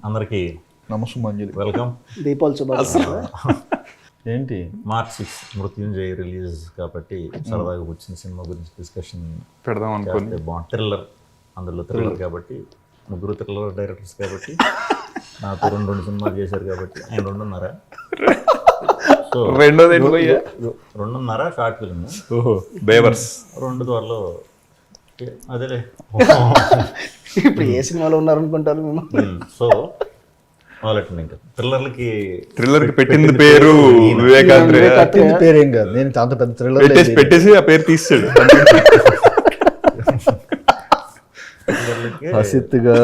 అందరికీ నమస్సుమాంజలి. వెల్కమ్. దీపావళి శుభాకాంక్షలు. ఏంటి మార్చ్ 6 మృత్యుంజయ్ రిలీజ్ కాబట్టి సరదాగా వచ్చిన సినిమా గురించి డిస్కషన్ పెడదాం అనుకోండి. బాగుంది. థ్రిల్లర్, అందులో థ్రిల్లర్ కాబట్టి ముగ్గురు థ్రిల్లర్ డైరెక్టర్స్ కాబట్టి నాతో రెండు సినిమాలు చేశారు కాబట్టి ఆయన రెండున్నర. సో రెండోది ఏంటి భయ్యా? రెండున్నర షార్ట్ ఫిల్మ్, ఓహో బేవర్స్. రెండు త్వరలో అదేలే. ఇప్పుడు ఏ సినిమాలో ఉన్నారనుకుంటారు మేము? సో వాళ్ళకి ఇంకా థ్రిల్లర్ కి పెట్టింది పేరు వివేకాంధ్రే. పెట్టింది పేరేం కాదు, నేను అంత పెద్ద థ్రిల్లర్ పెట్టేసి ఆ పేరు తీసాడు. హసిత్తుగా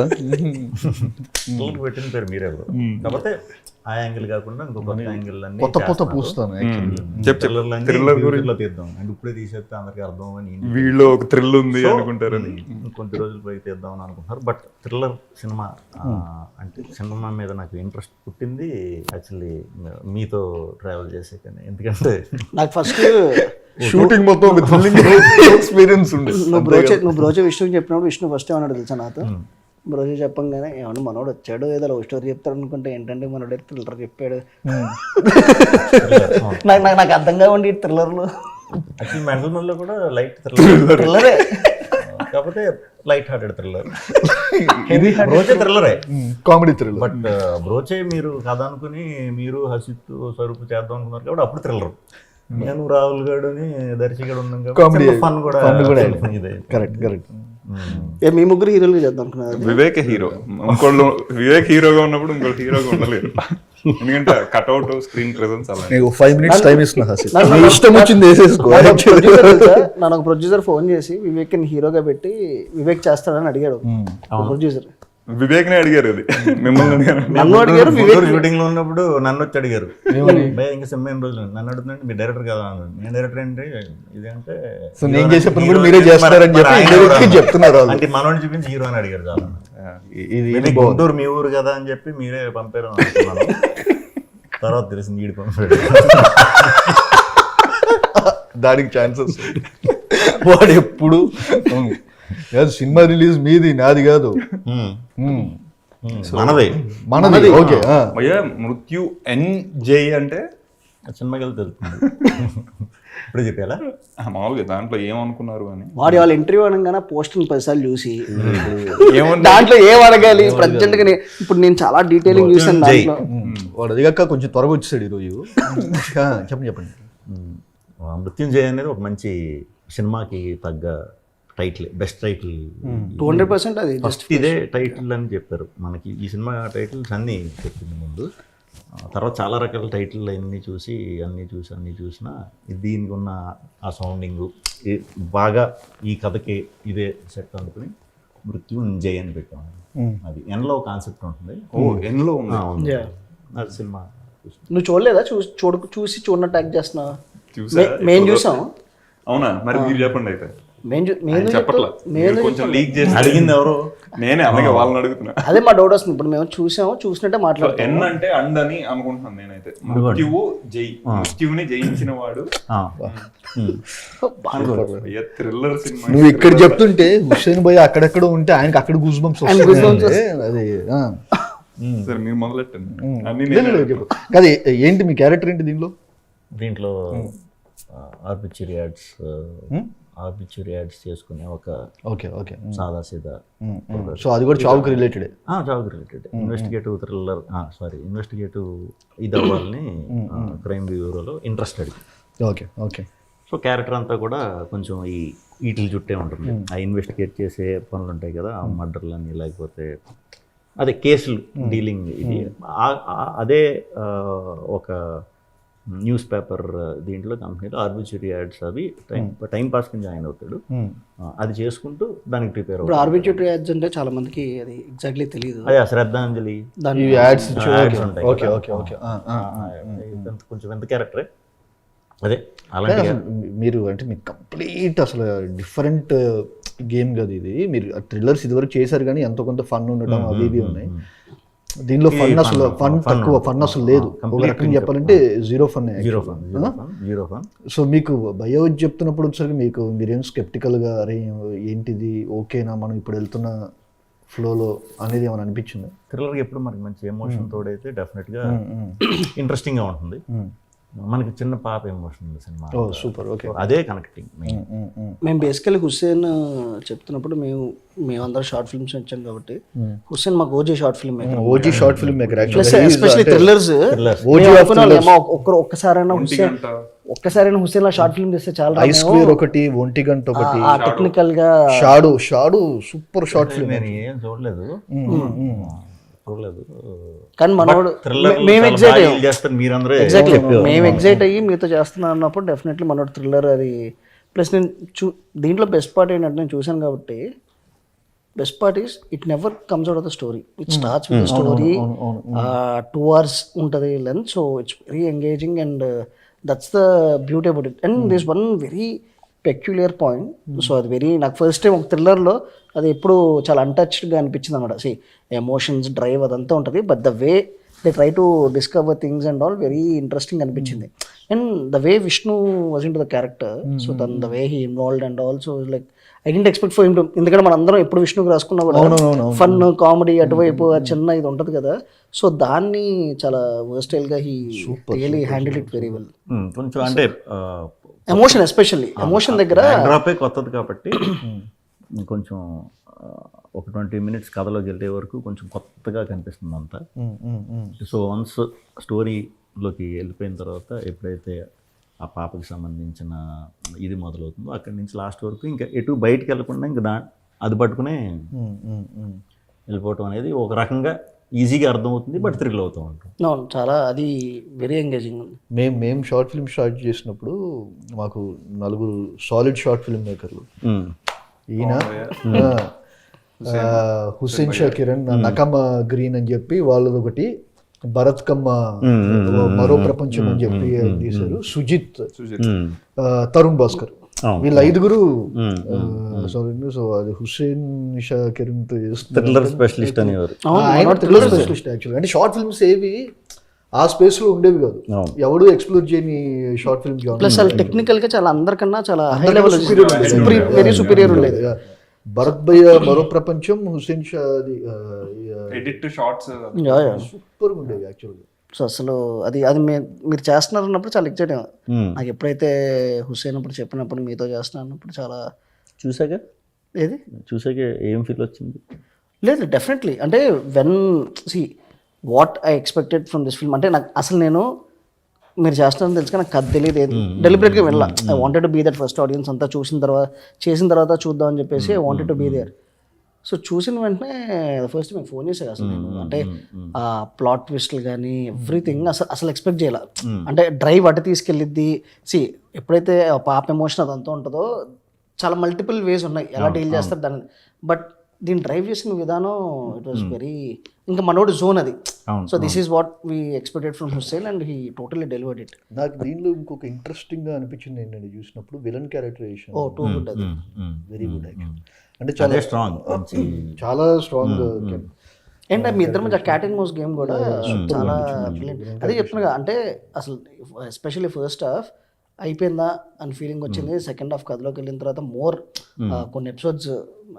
పెట్టిన పేరు మీరెవరు? కాకపోతే ఆ యాంగిల్ కాకుండా ఇంకో కొత్త యాంగిల్ అన్ని కొత్త కొత్త పూస్తాను. థ్రిల్లర్ గురించి తీద్దాం అంటే ఇప్పుడే తీసేస్తే అందరికి అర్థం అని వీళ్ళు ఒక థ్రిల్ ఉంది అనుకుంటారని కొద్ది రోజులు పోయి తీద్దామని అనుకుంటున్నారు. బట్ థ్రిల్లర్ సినిమా అంటే సినిమా మీద నాకు ఇంట్రెస్ట్ పుట్టింది యాక్చువల్లీ మీతో ట్రావెల్ చేసే కానీ. ఎందుకంటే నాకు ఫస్ట్ షూటింగ్ మొత్తం ఒక థ్రిల్లింగ్ ఎక్స్పీరియన్స్ ఉండే. నువ్వు బ్రోచే విష్ణుకి చెప్పినప్పుడు విష్ణు ఫస్ట్ ఏమన్నాడు తెలుసా నాతో? బ్రోచే చెప్పంగానే ఏమన్నా మనోడు వచ్చాడు ఏదో లవ్ స్టోరీ చెప్తాడు అనుకుంటే ఏంటంటే మనోడు థ్రిల్లర్ చెప్పాడు. నాకు అర్థంగా ఉండి థ్రిల్లర్లు యాక్చువల్లీ మెంటల్ మెల్లో కూడా లైట్ థ్రిల్లరే, కాకపోతే లైట్ హార్టెడ్ థ్రిల్లర్. బ్రోచే థ్రిల్లరే, కామెడీ థ్రిల్లర్. బట్ బ్రోచే మీరు కథ అనుకుని మీరు హసిత్ స్వరూపు చేద్దాం అనుకున్నారు కాబట్టి అప్పుడు థ్రిల్లర్. నేను రాహుల్ గారుని దర్శకుడు ఉన్నాం కాబట్టి ఫన్ కూడా ఇదే. Correct correct. మీ ముగ్గురు హీరోలు చేద్దాం అనుకున్నారు. వివేక్ హీరో, ఇంకోళ్ళు వివేక్ హీరోగా ఉన్నప్పుడు ఇంకోళ్ళు హీరోగా ఉండలేరు. ఎందుకంటే కట్అవుట్ స్క్రీన్ ప్రెజెన్స్ అలా. నీకు 5 minutes టైం ఇస్తున్నా హసిత్, నీ ఇష్టం వచ్చింది వేసేసుకో. నన్ను ఒక ప్రొడ్యూసర్ ఫోన్ చేసి వివేక్ ని హీరోగా పెట్టి వివేక్ చేస్తాడని అడిగాడు ప్రొడ్యూసర్. వివేక్ నే అడిగారు, అది మిమ్మల్ని అడిగారు. నన్ను అడిగారు, షూటింగ్ లో ఉన్నప్పుడు నన్ను వచ్చి అడిగారు. ఇంకా సినిమా రోజులు నన్ను అడుగుతుంటే మీ డైరెక్టర్ కదా అన్నాడు. నేను డైరెక్టర్ ఏంటి ఇదంటే సో నేను చేసే పని కూడా మీరే చేస్తారని చెప్పి చెప్తున్నారు. అంటే మనోని చూపించి హీరో అని అడిగారు. చాలా ఇది గుంటూరు మీ ఊరు కదా అని చెప్పి మీరే పంపారు అనుకున్నాను. తర్వాత తెలిసింది ఈడు పంపాడు. దానికి ఛాన్సెస్ వాడు ఎప్పుడు సినిమా రిలీజ్ మీది నాది కాదు, మనది. ఓకే, మృత్యు NJ అంటే సినిమాకి వెళ్తే తెలుస్తుంది. ఇప్పుడు చెప్పాలా మామూలుగా దాంట్లో ఏమనుకున్నారు అని. వాడి వాళ్ళ ఇంటర్వ్యూ అనగానే పోస్టర్ 10 సార్లు చూసి దాంట్లో ఏం అడగాలి ప్రజెంట్ గా. ఇప్పుడు నేను చాలా డీటెయిలింగ్ చూసాను దాంట్లో. వాడు అదిగాక కొంచెం త్వరగా వచ్చేసాడు ఈరోజు. చెప్పండి. మృత్యుంజయ అనేది ఒక మంచి సినిమాకి తగ్గ టైటిల్, బెస్ట్ టైటిల్ 200%. అది ఫస్ట్ ఇదే టైటిల్ అని చెప్పారు మనకి. ఈ సినిమా టైటిల్స్ అన్నీ చెప్పింది ముందు. తర్వాత చాలా రకాల టైటిల్ అన్నీ చూసినా దీనికి ఉన్న ఆ సౌండింగ్ బాగా ఈ కథకి ఇదే సెట్ అనుకుని మృత్యుంజయ్ అని పెట్టాము. అది ఎన్లో కాన్సెప్ట్ ఉంటుంది. ఎన్లో అది సినిమా నువ్వు చూడలేదా? చూసి చూడన్న ట్యాగ్ చేస్తున్నా. మేము చూసాం. అవునా? మరి మీరు చెప్పండి అయితే. చెప్పట్లా, కొంచెం లీక్ చేసి అడిగింది ఎవరు? నేనే, అలాగే వాళ్ళని అడుగుతున్నా. అదే మా డౌట్ వస్తుంది. ఇప్పుడు మేము చూసినట్టే మాట్లాడుతాం. ఎన్ అంటే అండ్ అని అనుకుంటున్నాను నేనైతే. మృత్యువుని జయించిన వాడు. థ్రిల్లర్ సినిమా నువ్వు ఇక్కడ చెప్తుంటే హుస్సేన్ భాయ్ అక్కడెక్కడ ఉంటే ఆయనకి అక్కడ గూస్ బంప్స్ వస్తాయి. అది సరే మీరు మొదలెట్టండి. అది ఏంటి మీ క్యారెక్టర్ ఏంటి దీంట్లో ఆర్బిట్యూరీ యాడ్స్ చేసుకునే ఒక సాదా సీదా. సో అది కూడా చావుకి రిలేటెడ్. ఇన్వెస్టిగేటివ్ థ్రిల్లర్, ఇన్వెస్టిగేటివ్ ఇది అవ్వాలని క్రైమ్ బ్యూరోలో ఇంట్రెస్టెడ్. ఓకే. సో క్యారెక్టర్ అంతా కూడా కొంచెం వీటిల చుట్టే ఉంటుంది. ఆ ఇన్వెస్టిగేట్ చేసే పనులు ఉంటాయి కదా, ఆ మర్డర్లని లేకపోతే అదే కేసులు డీలింగ్. ఇది అదే ఒక న్యూస్ పేపర్ దీంట్లో కంపెనీలో ఆర్బిట్యూరీ యాడ్స్ అవి టైం పాస్ కింద జాయిన్ అవుతాడు. అది చేసుకుంటూ దానికి ప్రిపేర్ అవుతాడు. ఆర్బిట్యూరీ యాడ్స్ అంటే చాలా మందికి అది ఎగ్జాక్ట్లీ తెలియదు. అదే శ్రద్ధాంజలి కొంచెం ఎంత క్యారెక్టరే అదే. అలాగే మీరు అంటే మీకు కంప్లీట్ అసలు డిఫరెంట్ గేమ్ కదా ఇది. మీరు థ్రిల్లర్స్ ఇదివరకు చేశారు కానీ ఎంతో కొంత ఫన్ ఉండడం అవి ఇవి ఉన్నాయి. దీనిలో ఫన్ తక్కువ, ఫన్ అసలు లేదు. ఒక రకంగా చెప్పాలంటే జీరో ఫన్. సో మీకు భయ చెప్తున్నప్పుడు వచ్చేసరికి మీరేం స్కెప్టికల్గా అరే ఏంటిది ఓకేనా మనం ఇప్పుడు వెళ్తున్న ఫ్లోలో అనేది ఏమైనా అనిపించింది? థ్రిల్లర్కి ఎప్పుడు మనకి మంచి ఎమోషన్ తోడైతే డెఫినెట్గా ఇంట్రెస్టింగ్గా ఉంటుంది. మనకి చిన్న పాప ఎమోషన్ ఉంది సినిమా, ఓ సూపర్, ఓకే. అదే కనెక్టింగ్ మెయిన్. మేము బేసికలీ హుస్సేన్ చెప్తున్నప్పుడు మేమందరం షార్ట్ ఫిల్మ్స్ వచ్చాం కాబట్టి హుస్సేన్ మాకు OG short film OG short film maker plus especially thrillers ఒక్కసారైనా హుస్సేన్ లా షార్ట్ ఫిల్మ్ చేస్తే చాలా ఐ స్క్వేర్ ఒకటి, ఒంటి గంట ఒకటి, ఆ టెక్నికల్ గా షాడు సూపర్ షార్ట్ ఫిల్మ్. నేను ఏం చూడలేదు కానీ మనోడు మేము ఎగ్జైట్ అయ్యి మీతో చేస్తున్నాను అన్నప్పుడు డెఫినెట్లీ మనోడు థ్రిల్లర్ అది. ప్లస్ నేను దీంట్లో బెస్ట్ పార్ట్ ఏంటంటే నేను చూశాను కాబట్టి best part is it never comes out of the story, it starts with story. 2 hours ఉంటుంది length, so it's very engaging and that's the beauty about it. And this one very peculiar point. So అది very నాకు first time ఒక థ్రిల్లర్లో అది ఎప్పుడు చాలా అన్టచ్డ్గా అనిపించింది అనమాట. C emotions drive అదంతా ఉంటుంది, but the way they try to discover things and all very interesting అనిపించింది. And the way Vishnu was into the character, so the way he involved and also like I didn't expect for him to, ఎందుకంటే మన అందరం ఎప్పుడు విష్ణుకి రాసుకున్నా కూడా fun comedy అటువైపు చిన్న ఇది ఉంటుంది కదా, సో దాన్ని చాలా వర్స్టైల్గా he really handle it very well. కొంచెం అంటే ఎమోషన్ ఎస్పెషల్లీ ఎమోషన్ దగ్గర డ్రాపే కొత్తది కాబట్టి కొంచెం ఒక 20 minutes కథలోకి వెళ్ళే వరకు కొంచెం కొత్తగా కనిపిస్తుంది అంతా. సో వన్స్ స్టోరీలోకి వెళ్ళిపోయిన తర్వాత ఎప్పుడైతే ఆ పాపకి సంబంధించిన ఇది మొదలవుతుందో అక్కడి నుంచి లాస్ట్ వరకు ఇంకా ఎటు బయటికి వెళ్ళకుండా ఇంకా అది పట్టుకునే వెళ్ళిపోవటం అనేది ఒక రకంగా ఈజీగా అర్థమవుతుంది, బట్ థ్రిల్ అవుతూ ఉంటుంది. అవును, చాలా అది వెరీ ఎంగేజింగ్ ఉంది. మేము షార్ట్ ఫిల్మ్ స్టార్ట్ చేసినప్పుడు మాకు 4 సాలిడ్ షార్ట్ ఫిల్మ్ మేకర్లు, ఈయన హుస్సేన్ షా కిరణ్, నకమ గ్రీన్ అని చెప్పి వాళ్ళది ఒకటి, భరత్ కమ్మ మరో ప్రపంచం అని చెప్పి తీశారు, సుజిత్, తరుణ్ భాస్కర్, వీళ్ళ 5గురు. సో అది హుస్సేన్ షా కిరణ్ తో థ్రిల్లర్ స్పెషలిస్ట్ అనేవారు. ఆయన థ్రిల్లర్ స్పెషలిస్ట్ యాక్చువల్గా. అంటే షార్ట్ ఫిల్మ్స్ ఏవి ఆ స్పేస్ లో ఉండేవి కాదు, ఎవడు ఎక్స్ప్లోర్ చేయని షార్ట్ ఫిల్మ్. ప్లస్ చాలా టెక్నికల్ గా చాలా అందరికన్నా చాలా హై లెవెల్ వెరీ సుపీరియర్ ఉండేది. భరత్ భయ్య మరో ప్రపంచం, Hussain Shah edit shorts super ఉండేవి యాక్చువల్గా. సో అసలు అది అది మీరు చేస్తున్నారు అన్నప్పుడు చాలా ఎక్సైట్ నాకు. ఎప్పుడైతే హుస్సేన్ అప్పుడు చెప్పినప్పుడు మీతో చేస్తున్నా అన్నప్పుడు చాలా చూసాక ఏం ఫీల్ వచ్చింది? లేదు డెఫినెట్లీ, అంటే when see what I expected from this film, అంటే నాకు అసలు నేను మీరు చేస్తున్నారని తెలుసు కానీ నాకు కథ తెలియదు, డెలిబరేట్గా వెళ్ళా. I wanted to be that first audience అంతా చేసిన తర్వాత చూద్దాం అని చెప్పేసి I wanted to be there. So చూసిన వెంటనే ఫస్ట్ మీకు ఫోన్ చేశాను అసలు నేను, అంటే ఆ ప్లాట్ ట్విస్ట్లు కానీ ఎవ్రీథింగ్ అసలు ఎక్స్పెక్ట్ చేయాల. అంటే డ్రైవ్ అటు తీసుకెళ్ళిద్ది. సి ఎప్పుడైతే పాప ఎమోషన్ అదంతా ఉంటుందో చాలా మల్టిపుల్ వేస్ ఉన్నాయి ఎలా డీల్ చేస్తారు దాన్ని, బట్ దీన్ని డ్రైవ్ చేసిన విధానం ఇట్ వాస్ వెరీ, ఇంకా మనోడి జోన్ అది. So this is what we expected from Hussain and he totally delivered it. నాకు దీనిలో ఇంకొక ఇంట్రెస్టింగ్ గా అనిపించింది ఏంటంటే చూసినప్పుడు విలన్ క్యారెక్టరైజేషన్ టూ గుడ్, అది వెరీ గుడ్ యాక్చువల్. అంటే చాలా స్ట్రాంగ్, చాలా స్ట్రాంగ్. అండ్ మీ ఇద్దరి మధ్య క్యాట్ అండ్ మౌస్ గేమ్ కూడా చాలా బ్రిలియంట్. అదే చెప్తున్నా, అంటే అసలు ఎస్పెషల్లీ ఫస్ట్ హాఫ్ అయిపోయిందా అని ఫీలింగ్ వచ్చింది. సెకండ్ హాఫ్ కథలోకి వెళ్ళిన తర్వాత మోర్ కొన్ని episodes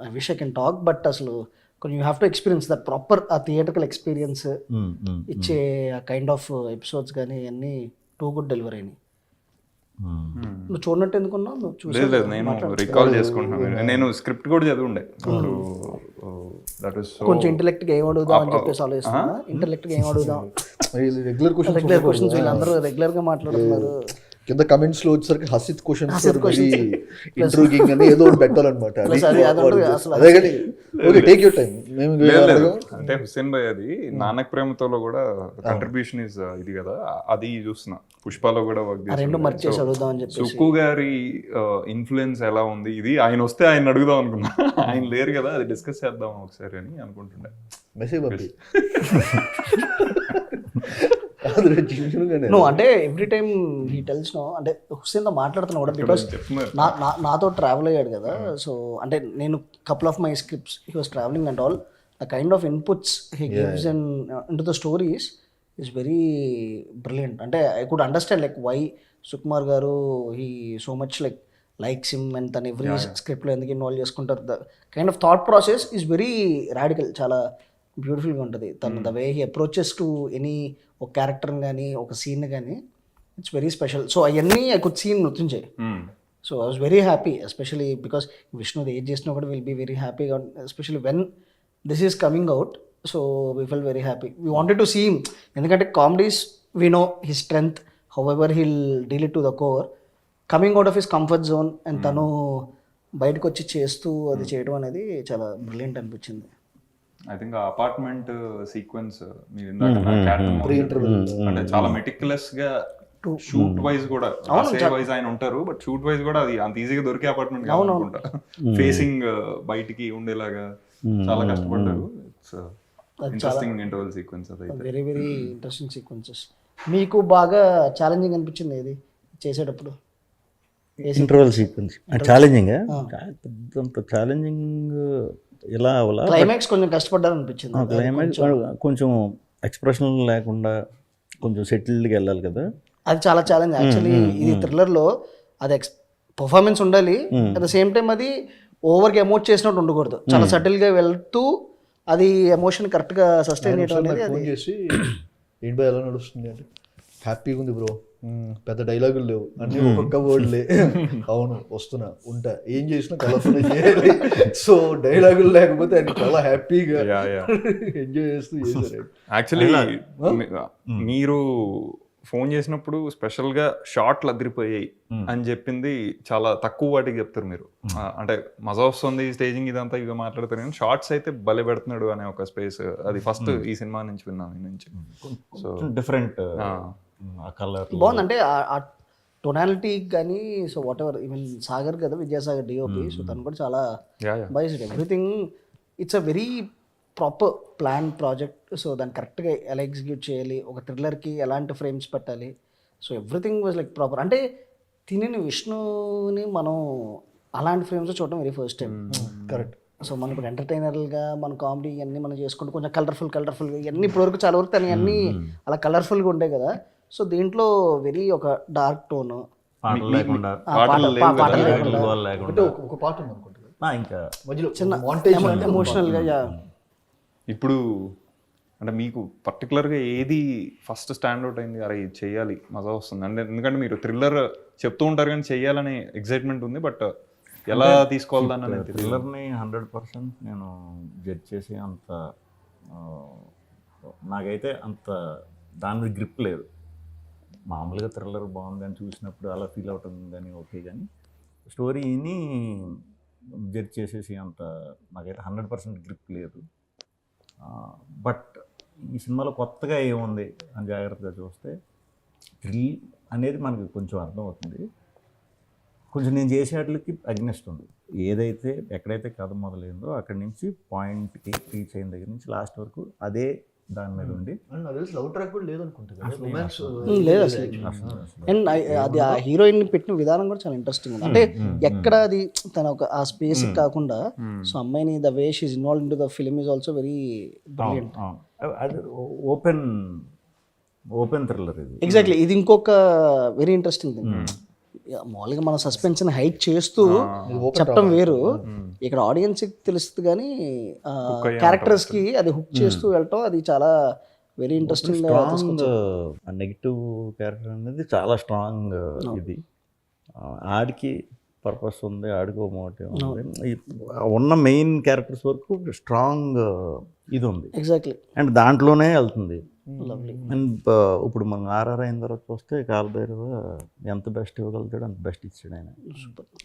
I wish I can talk, but అసలు కొన్ని you have to experience that proper ఆ థియేటర్కల్ ఎక్స్పీరియన్స్ ఇచ్చే ఆ కైండ్ ఆఫ్ ఎపిసోడ్స్ కానీ అన్నీ టూ గుడ్ డెలివరీ అయినాయి. నువ్వు చూడనట్టు ఎందుకున్నావు? నువ్వు చూసి నేను రికాల్ చేసుకుంటున్నాను. నేను స్క్రిప్ట్ కూడా చదివిండే. కొంచెం ఇంటెలెక్ట్గా ఏం అడుగుదాం అని చెప్పేసి ఆలోచిస్తున్నా. ఇంటెలెక్ట్గా ఏం అడుగుదాం, రెగ్యులర్ క్వశ్చన్స్ వీళ్ళందరూ రెగ్యులర్గా మాట్లాడుతున్నారు. కింద కమెంట్స్ లో వచ్చేసరికి హసిత్ క్వశ్చన్స్ ఇంట్రూగింగ్ అని ఏదో ఒకటి పెట్టాలన్నమాట. అదే కానీ ఓకే, టేక్ యూర్ టైం. అంటే హుస్సేన్ భాయ్ అది నానక్ ప్రేమతోలో కూడా కంట్రిబ్యూషన్ ఇస్ ఇది కదా, అది చూస్తున్నా. పుష్పలో కూడా వర్క్ చేస్తాను. సుక్కు గారి ఇన్ఫ్లుయెన్స్ ఎలా ఉంది, ఇది ఆయన వస్తే ఆయన అడుగుదాం అనుకున్నా. ఆయన లేరు కదా, అది డిస్కస్ చేద్దాం ఒకసారి అని అనుకుంటుండే. మెసేజ్ పంపి. నువ్వు అంటే every time he tells no, అంటే హుస్సేన్తో మాట్లాడుతున్నా కూడా బికాస్ నాతో ట్రావెల్ అయ్యాడు కదా. సో అంటే నేను couple of my scripts he was travelling and all the kind of inputs he gives and into the stories is very brilliant. అంటే I could understand like why Sukumar గారు he so much like likes him and తను every స్క్రిప్ట్లో ఎందుకు involve చేసుకుంటారు. The kind of thought process is very radical, చాలా బ్యూటిఫుల్గా ఉంటుంది. తను the way he approaches to any ఒక క్యారెక్టర్ని కానీ ఒక సీన్ కానీ ఇట్స్ వెరీ స్పెషల్. సో అవన్నీ I could seen Mrityunjay. So I was very happy, especially because విష్ణుది ఏజ్ చేసినా కూడా విల్ బీ వెరీ హ్యాపీగా, especially when this is coming out. So we felt very happy, we wanted to see him. ఎందుకంటే comedies we know his strength, however he'll deal it to the core, coming out of his comfort zone and తను బయటకు వచ్చి చేస్తూ అది చేయడం అనేది చాలా brilliant అనిపించింది. ఐ థింక్ ఆ అపార్ట్మెంట్ సీక్వెన్స్ మీరు ఇందాక నా character అంటే చాలా మెటిక్యులస్ గా షూట్ వైజ్ కూడా వైజ్ ఆయన ఉంటారు, బట్ షూట్ వైజ్ కూడా అది అంత ఈజీగా దొరికే అపార్ట్మెంట్ కావాలనుకుంటా. ఫేసింగ్ బయటికి ఉండేలాగా చాలా కష్టపడ్డారు. ఇట్స్ ఇంట్రెస్టింగ్ ఇంటర్వెల్ సీక్వెన్స్ అది. Very very interesting sequences. మీకు బాగా ఛాలెంజింగ్ అనిపించింది ఏది చేసేటప్పుడు? ఇంటర్వల్ సీక్వెన్స్ ఛాలెంజింగ్, పెద్దంత ఛాలెంజింగ్ ఇలా అవలా. క్లైమాక్స్ కొంచెం కష్టపడ్డారు అనిపించింది. క్లైమాక్స్ కొంచెం ఎక్స్ప్రెషన్ లేకుండా కొంచెం సెటిల్డ్గా వెళ్ళాలి కదా, అది చాలా ఛాలెంజ్ యాక్చువల్లీ. ఇది థ్రిల్లర్లో అది పర్ఫార్మెన్స్ ఉండాలి, అట్ ద సేమ్ టైం అది ఓవర్గా ఎమోట్ చేసినట్టు ఉండకూడదు, చాలా సటిల్గా వెళ్తూ అది ఎమోషన్ కరెక్ట్గా సస్టైన్ చేయడం అనేది. ఫోన్ చేసి ఏంటి బై ఎలా నడుస్తుంది అంటే హ్యాపీగా ఉంది బ్రో, పెద్ద డైలాగులు లేవు, అన్ని ఒక్కొక్క వర్డ్లే. అవును వస్తున్నా ఉంటా, ఏం చేసినా కలర్ఫుల్ చేయాలి. సో డైలాగులు లేకపోతే ఆయన చాలా హ్యాపీగా ఎంజాయ్ చేస్తూ చేశారు. యాక్చువల్లీ మీరు ఫోన్ చేసినప్పుడు స్పెషల్ గా షార్ట్లు అదిరిపోయాయి అని చెప్పింది చాలా తక్కువ వాటికి చెప్తారు మీరు. అంటే మజా వస్తుంది స్టేజింగ్ ఇదంతా ఇక మాట్లాడతారు, కానీ షార్ట్స్ అయితే భలే పెడుతున్నాడు అనే ఒక స్పేస్ అది ఫస్ట్ ఈ సినిమా నుంచి విన్నాను ఈ నుంచి. సో డిఫరెంట్ కలర్ బాగుంది. అంటే ఆ టొనాలిటీ కానీ, so what ever, even Sagar కదా విద్యాసాగర్ డిఓపి, సో తను కూడా చాలా బాగా everything. It's a very proper plan project. So దాన్ని కరెక్ట్గా ఎలా ఎగ్జిక్యూట్ చేయాలి, ఒక థ్రిల్లర్కి ఎలాంటి ఫ్రేమ్స్ పెట్టాలి, so everything was like proper. అంటే తిని విష్ణుని మనం అలాంటి ఫ్రేమ్స్ చూడటం very first time. Correct. So మనం ఇప్పుడు ఎంటర్టైనర్గా మన కామెడీ ఇవన్నీ మనం చేసుకుంటూ కొంచెం కలర్ఫుల్గా ఇవన్నీ ఇప్పటివరకు చాలా వరకు తను అన్నీ అలా కలర్ఫుల్గా ఉంటాయి కదా. సో దీంట్లో వెరీ ఒక డార్క్ టోన్, పాటలు లేకుండా ఒక పాట ఉంది అనుకుంటా ఇంకా మధ్యలో చిన్న ఎమోషనల్గా. ఇప్పుడు అంటే మీకు పర్టికులర్గా ఏది ఫస్ట్ స్టాండ్అవుట్ అయింది, అరే ఇది చెయ్యాలి మజా వస్తుంది అంటే? ఎందుకంటే మీరు థ్రిల్లర్ చెప్తూ ఉంటారు కానీ చెయ్యాలనే ఎక్సైట్మెంట్ ఉంది, బట్ ఎలా తీసుకోవాలి అనేది. థ్రిల్లర్ని 100% నేను జడ్జ్ చేసి అంత నాకైతే అంత దాని మీద గ్రిప్ లేదు. మామూలుగా థ్రిల్లర్ బాగుంది అని చూసినప్పుడు అలా ఫీల్ అవటం కానీ ఓకే, కానీ స్టోరీని జడ్జ్ చేసేసి అంత నాకైతే 100% గ్రిప్ లేదు. బట్ ఈ సినిమాలో కొత్తగా ఏముంది అని జాగ్రత్తగా చూస్తే థ్రిల్ అనేది మనకి కొంచెం అర్థమవుతుంది. కొంచెం నేను చేసేట్లకి అగ్నెస్ట్ ఉంది. ఏదైతే ఎక్కడైతే కథ మొదలైందో అక్కడి నుంచి పాయింట్కి రీచ్ అయిన దగ్గర నుంచి లాస్ట్ వరకు అదే దాని మీద ఉండి లవ్ ట్రాక్ కూడా లేదనుకుంటుంది లేదు అసలు. అండ్ అది ఆ హీరోయిన్ పెట్టిన విధానం కూడా చాలా ఇంట్రెస్టింగ్ ఉంది. అంటే ఎక్కడ అది తన ఒక ఆ స్పేస్ కాకుండా, సో అమ్మాయిని the way she is involved in to the film is also very brilliant. అది ఓపెన్ థ్రిల్లర్ ఇది. ఎగ్జాక్ట్లీ, ఇది ఇంకొక వెరీ ఇంట్రెస్టింగ్ థింగ్. మామూలుగా మన సస్పెన్షన్ హైట్ చేస్తూ చెప్పడం వేరు, ఇక్కడ ఆడియన్స్కి తెలుస్తుంది కానీ క్యారెక్టర్స్కి అది హుక్ చేస్తూ వెళ్ళటం అది చాలా వెరీ ఇంట్రెస్టింగ్. నెగిటివ్ క్యారెక్టర్ అనేది చాలా స్ట్రాంగ్. ఇది ఆడికి పర్పస్ ఉంది, ఆడికి మోటివ్ ఉంది, ఉన్న మెయిన్ క్యారెక్టర్స్ వరకు స్ట్రాంగ్ ఇది ఉంది. ఎగ్జాక్ట్లీ, అండ్ దాంట్లోనే వెళ్తుంది. అండ్ ఇప్పుడు మనం ఆర్ఆర్ అయిన తర్వాత వస్తే కాలభైరవ ఎంత బెస్ట్ ఇవ్వగలుగుతాడు అంత బెస్ట్ ఇచ్చాడు ఆయన.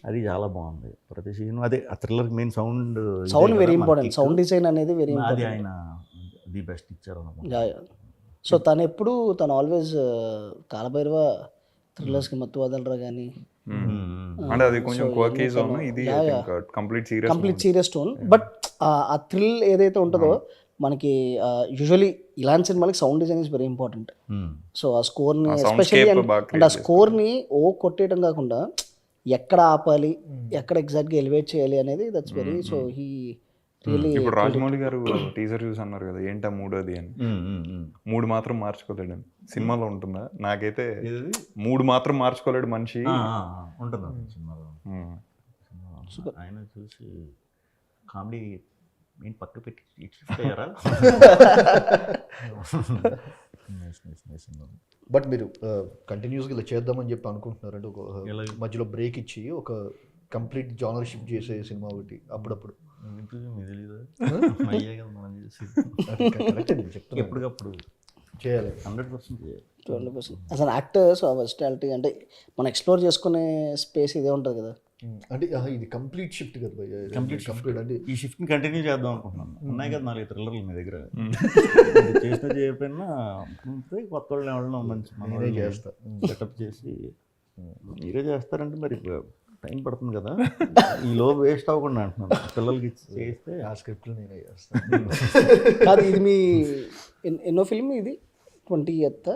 అది చాలా బాగుంది ప్రతి సీన్. అదే ఆ thriller main sound very important. Sound design అనేది వెరీ ఇంపార్టెంట్. అది ఆయన ది బెస్ట్ ఇచ్చారు అన్నమాట. సో తను ఆల్వేస్ కాలభైరవ థ్రిల్లర్స్కి మత్తు వదలరా కానీ అంటే అది కొంచెం క్వర్కీ జోన్, ఇది కంప్లీట్ సీరియస్ టోన్. బట్ ఆ థ్రిల్ ఏదైతే ఉంటుందో మనకి యూజువలీ ఇలాంటి సినిమాలకి sound design is very important. So ఆ స్కోర్ని ఎస్పెషల్లీ అండ్ ఆ స్కోర్ని కొట్టేయడం కాకుండా ఎక్కడ ఆపాలి, ఎక్కడ ఎగ్జాక్ట్గా ఎలివేట్ చేయాలి అనేది that's very. So he really ఇప్పుడు రాజమౌళి గారు టీజర్ చూసి అన్నారు కదా ఏంటా మూడోది అని. 3 మాత్రం మార్చుకోలేడు అని సినిమాలో ఉంటుందా? నాకైతే 3 మాత్రం మార్చుకోలేడు మనిషి ఉంటుంది సినిమాలో. ఆయన చూసి కామెడీ నేను పక్క పెట్టి షిఫ్ట్ అయ్యారా. బట్ మీరు కంటిన్యూస్గా ఇలా చేద్దామని చెప్పి అనుకుంటున్నారంటే ఒక మధ్యలో బ్రేక్ ఇచ్చి ఒక కంప్లీట్ జానర్ షిఫ్ట్ చేసే సినిమా ఒకటి అప్పుడప్పుడు ఎప్పటికప్పుడు చేయాలి. 100% చేయాలి. 100%. అసలు యాక్టర్స్ ఆ వర్సిటాలిటీ అంటే మనం ఎక్స్ప్లోర్ చేసుకునే స్పేస్ ఇదే ఉంటుంది కదా. అంటే ఇది కంప్లీట్ షిఫ్ట్ కదా భయ్యా. కంప్లీట్ అంటే ఈ షిఫ్ట్ని కంటిన్యూ చేద్దాం అనుకుంటున్నాను. ఉన్నాయి కదా 4 థ్రిల్లర్లు మీ దగ్గర. చేసినా చేయకపోయినా కొత్త వాళ్ళు ఎవరైనా మంచి నేనే చేస్తా సెటప్ చేసి మీరే చేస్తారంటే మరి టైం పడుతుంది కదా. ఈ లో వేస్ట్ అవ్వకుండా అంటున్నాను. పిల్లలకి చేస్తే ఆ స్క్రిప్ట్లు నేనే చేస్తాను. కాదు ఇది మీ ఎన్నో ఫిల్మ్ ఇది 20th?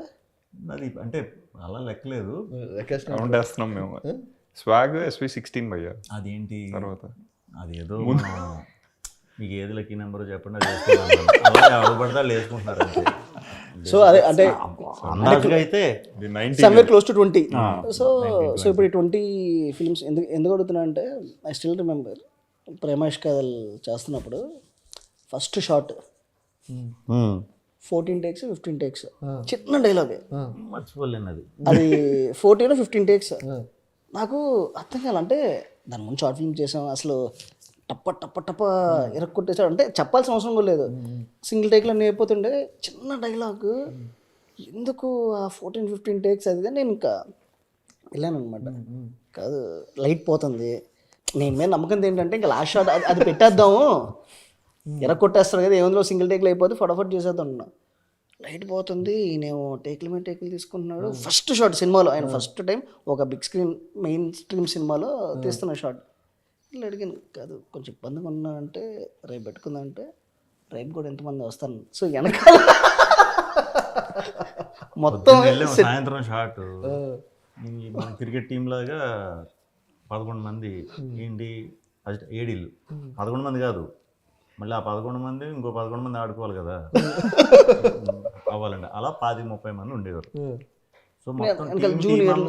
అది అంటే అలా లెక్కలేదు. వేస్తున్నాం మేము. స్వాగ్ SV16 భయ్యా. అదేంటి తర్వాత అదేదో మీకు ఏది లక్కీ నెంబర్ చెప్పండి అది వేసుకున్నాను. అలా ఎవరు పడితే వాళ్ళు వేసుకుంటున్నారు అంతే. సో అదే అంటే అందాజుగా అయితే సమ్వేర్ క్లోజ్ టు 20. సో ఇప్పుడు ఈ 20 ఫిల్మ్స్ ఎందుకు అడుగుతున్నా అంటే ఐ స్టిల్ రిమెంబర్ ప్రేమేష్ కథల్ చేస్తున్నప్పుడు ఫస్ట్ షాట్ 14 takes 15 takes చిన్న డైలాగ్ మర్చిపోలేను. అది 14 or 15 takes. నాకు అర్థం కాలంటే దాని ముందు షార్ట్ ఫిల్మ్ చేసాం అసలు టప్ప టప్ప టప్ప ఇరక్కొట్టేసాడు అంటే చెప్పాల్సిన అవసరం కూడా లేదు. సింగిల్ టేక్లో నేర్పోతుండే చిన్న డైలాగ్ ఎందుకు ఆ 14-15 takes అది నేను ఇంకా వెళ్ళాను అనమాట. కాదు లైట్ పోతుంది నేను మీద నమ్మకం ఏంటంటే ఇంకా లాస్ట్ షాట్ అది పెట్టేద్దాము ఇరక్కొట్టేస్తాడు కదా ఏముందో సింగిల్ టేక్లో అయిపోతే ఫటాఫట్ చేసేద్దాం అన్నా. లైట్ పోతుంది నేను టేకుల మీద టేకులు తీసుకుంటున్నాడు. ఫస్ట్ షాట్ సినిమాలో ఆయన ఫస్ట్ టైం ఒక బిగ్ స్క్రీన్ మెయిన్ స్ట్రీమ్ సినిమాలో తీస్తున్న షాట్. ఇలా అడిగాను కాదు కొంచెం ఇబ్బందిగా ఉన్నా అంటే రేపు పెట్టుకుందా అంటే రేపు కూడా ఎంతమంది వస్తాను. సో వెనకాల మొత్తం సాయంత్రం షాట్ మన క్రికెట్ టీం లాగా 11 మంది ఏంటి ఏడీలు 11 మంది కాదు మళ్ళీ ఆ 11 మంది ఇంకో 11 మంది ఆడుకోవాలి కదా అవ్వాలండి. అలా 10-30 మంది ఉండేవారు. సో మొత్తం